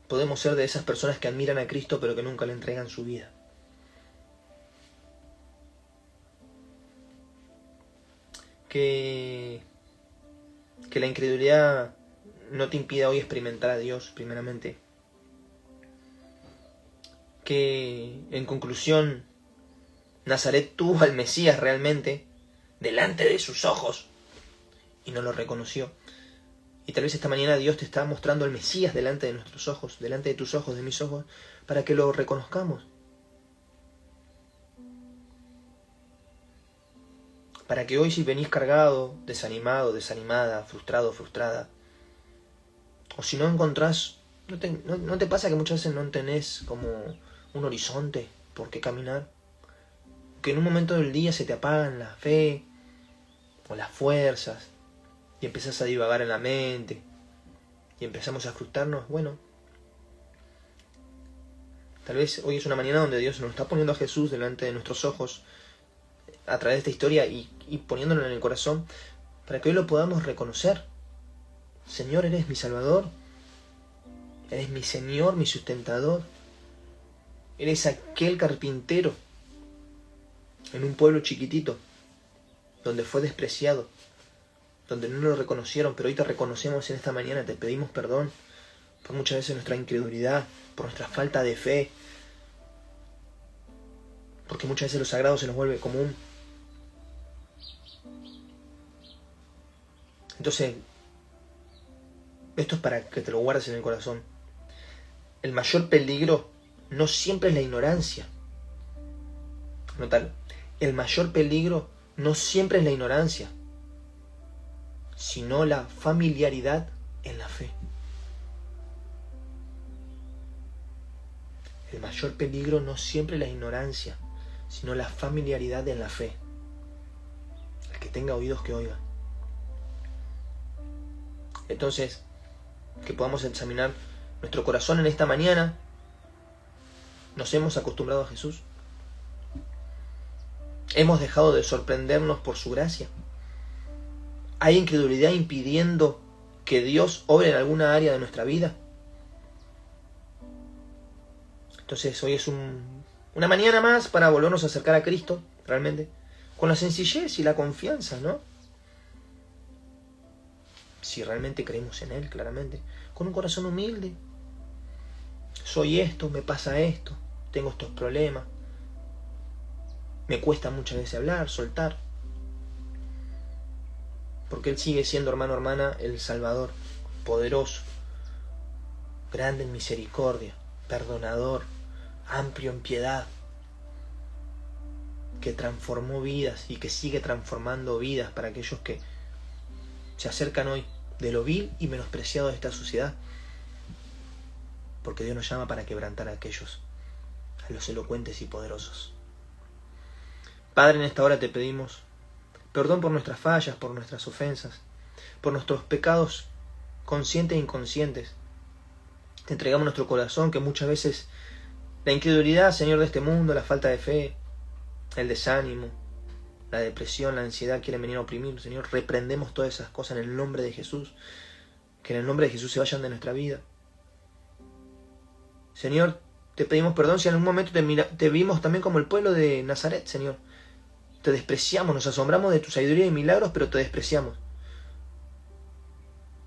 podemos ser de esas personas que admiran a Cristo pero que nunca le entregan su vida. Que la incredulidad no te impida hoy experimentar a Dios, primeramente. Que, en conclusión, Nazaret tuvo al Mesías realmente delante de sus ojos y no lo reconoció. Y tal vez esta mañana Dios te está mostrando al Mesías delante de nuestros ojos, delante de tus ojos, de mis ojos, para que lo reconozcamos. Para que hoy, si venís cargado, desanimado, desanimada, frustrado, frustrada, o si no encontrás, ¿no te pasa que muchas veces no tenés como un horizonte por qué caminar? Que en un momento del día se te apagan la fe o las fuerzas y empezás a divagar en la mente y empezamos a frustrarnos. Bueno, tal vez hoy es una mañana donde Dios nos está poniendo a Jesús delante de nuestros ojos a través de esta historia y poniéndolo en el corazón para que hoy lo podamos reconocer. Señor, eres mi Salvador, eres mi Señor, mi sustentador, eres aquel carpintero en un pueblo chiquitito donde fue despreciado, donde no lo reconocieron, pero hoy te reconocemos en esta mañana, te pedimos perdón por muchas veces nuestra incredulidad, por nuestra falta de fe, porque muchas veces lo sagrado se nos vuelve común. Entonces, esto es para que te lo guardes en el corazón. El mayor peligro no siempre es la ignorancia. Notalo. El mayor peligro no siempre es la ignorancia, sino la familiaridad en la fe. El mayor peligro no siempre es la ignorancia, sino la familiaridad en la fe. El que tenga oídos que oiga. Entonces, que podamos examinar nuestro corazón en esta mañana. ¿Nos hemos acostumbrado a Jesús? ¿Hemos dejado de sorprendernos por su gracia? ¿Hay incredulidad impidiendo que Dios obre en alguna área de nuestra vida? Entonces hoy es una mañana más para volvernos a acercar a Cristo, realmente, con la sencillez y la confianza, ¿no? Si realmente creemos en Él, claramente, con un corazón humilde. Soy esto, me pasa esto, tengo estos problemas, me cuesta muchas veces hablar, soltar. Porque Él sigue siendo, hermano, hermana, el Salvador, poderoso, grande en misericordia, perdonador, amplio en piedad, que transformó vidas y que sigue transformando vidas para aquellos que se acercan hoy de lo vil y menospreciado de esta sociedad. Porque Dios nos llama para quebrantar a aquellos, a los elocuentes y poderosos. Padre, en esta hora te pedimos perdón por nuestras fallas, por nuestras ofensas, por nuestros pecados conscientes e inconscientes. Te entregamos nuestro corazón, que muchas veces la incredulidad, Señor, de este mundo, la falta de fe, el desánimo, la depresión, la ansiedad quieren venir a oprimir. Señor, reprendemos todas esas cosas en el nombre de Jesús. Que en el nombre de Jesús se vayan de nuestra vida. Señor, te pedimos perdón si en algún momento te vimos también como el pueblo de Nazaret, Señor. Te despreciamos, nos asombramos de tu sabiduría y milagros, pero te despreciamos.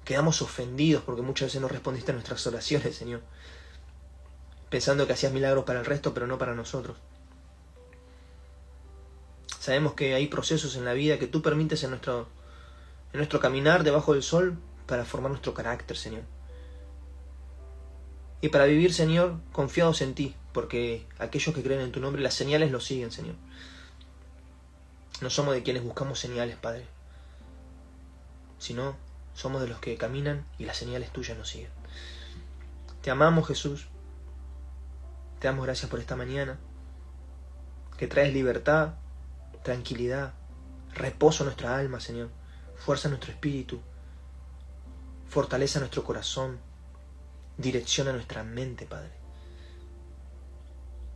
Quedamos ofendidos porque muchas veces no respondiste a nuestras oraciones, Señor. Pensando que hacías milagros para el resto, pero no para nosotros. Sabemos que hay procesos en la vida que tú permites en nuestro caminar debajo del sol para formar nuestro carácter, Señor. Y para vivir, Señor, confiados en ti, porque aquellos que creen en tu nombre, las señales los siguen, Señor. No somos de quienes buscamos señales, Padre, sino somos de los que caminan y las señales tuyas nos siguen. Te amamos, Jesús. Te damos gracias por esta mañana, que traes libertad, tranquilidad, reposo a nuestra alma, Señor. Fuerza a nuestro espíritu, fortaleza a nuestro corazón, dirección a nuestra mente, Padre.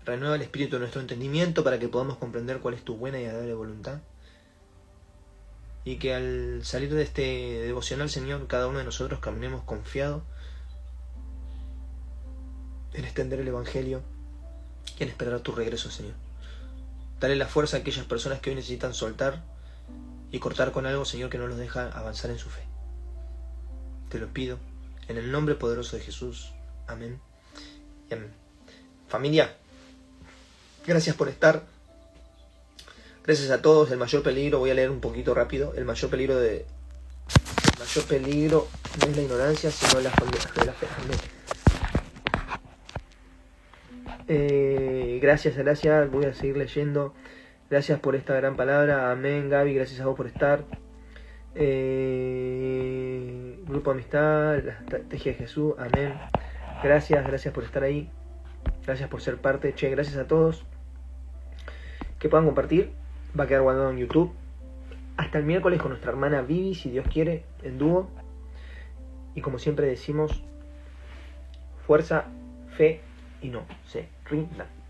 Renueva el espíritu de nuestro entendimiento para que podamos comprender cuál es tu buena y agradable voluntad. Y que al salir de este devocional, Señor, cada uno de nosotros caminemos confiado en extender el Evangelio y en esperar tu regreso, Señor. Dale la fuerza a aquellas personas que hoy necesitan soltar y cortar con algo, Señor, que no los deja avanzar en su fe. Te lo pido en el nombre poderoso de Jesús. Amén y amén. Familia, gracias por estar. Gracias a todos. El mayor peligro, voy a leer un poquito rápido. El mayor peligro no es la ignorancia, sino la fe. Gracias. Voy a seguir leyendo. Gracias por esta gran palabra. Amén, Gaby. Gracias a vos por estar. Grupo Amistad, la estrategia de Jesús. Amén. Gracias por estar ahí. Gracias por ser parte. Gracias a todos. Que puedan compartir. Va a quedar guardado en YouTube. Hasta el miércoles con nuestra hermana Vivi, si Dios quiere, en dúo. Y como siempre decimos, fuerza, fe y no se rindan.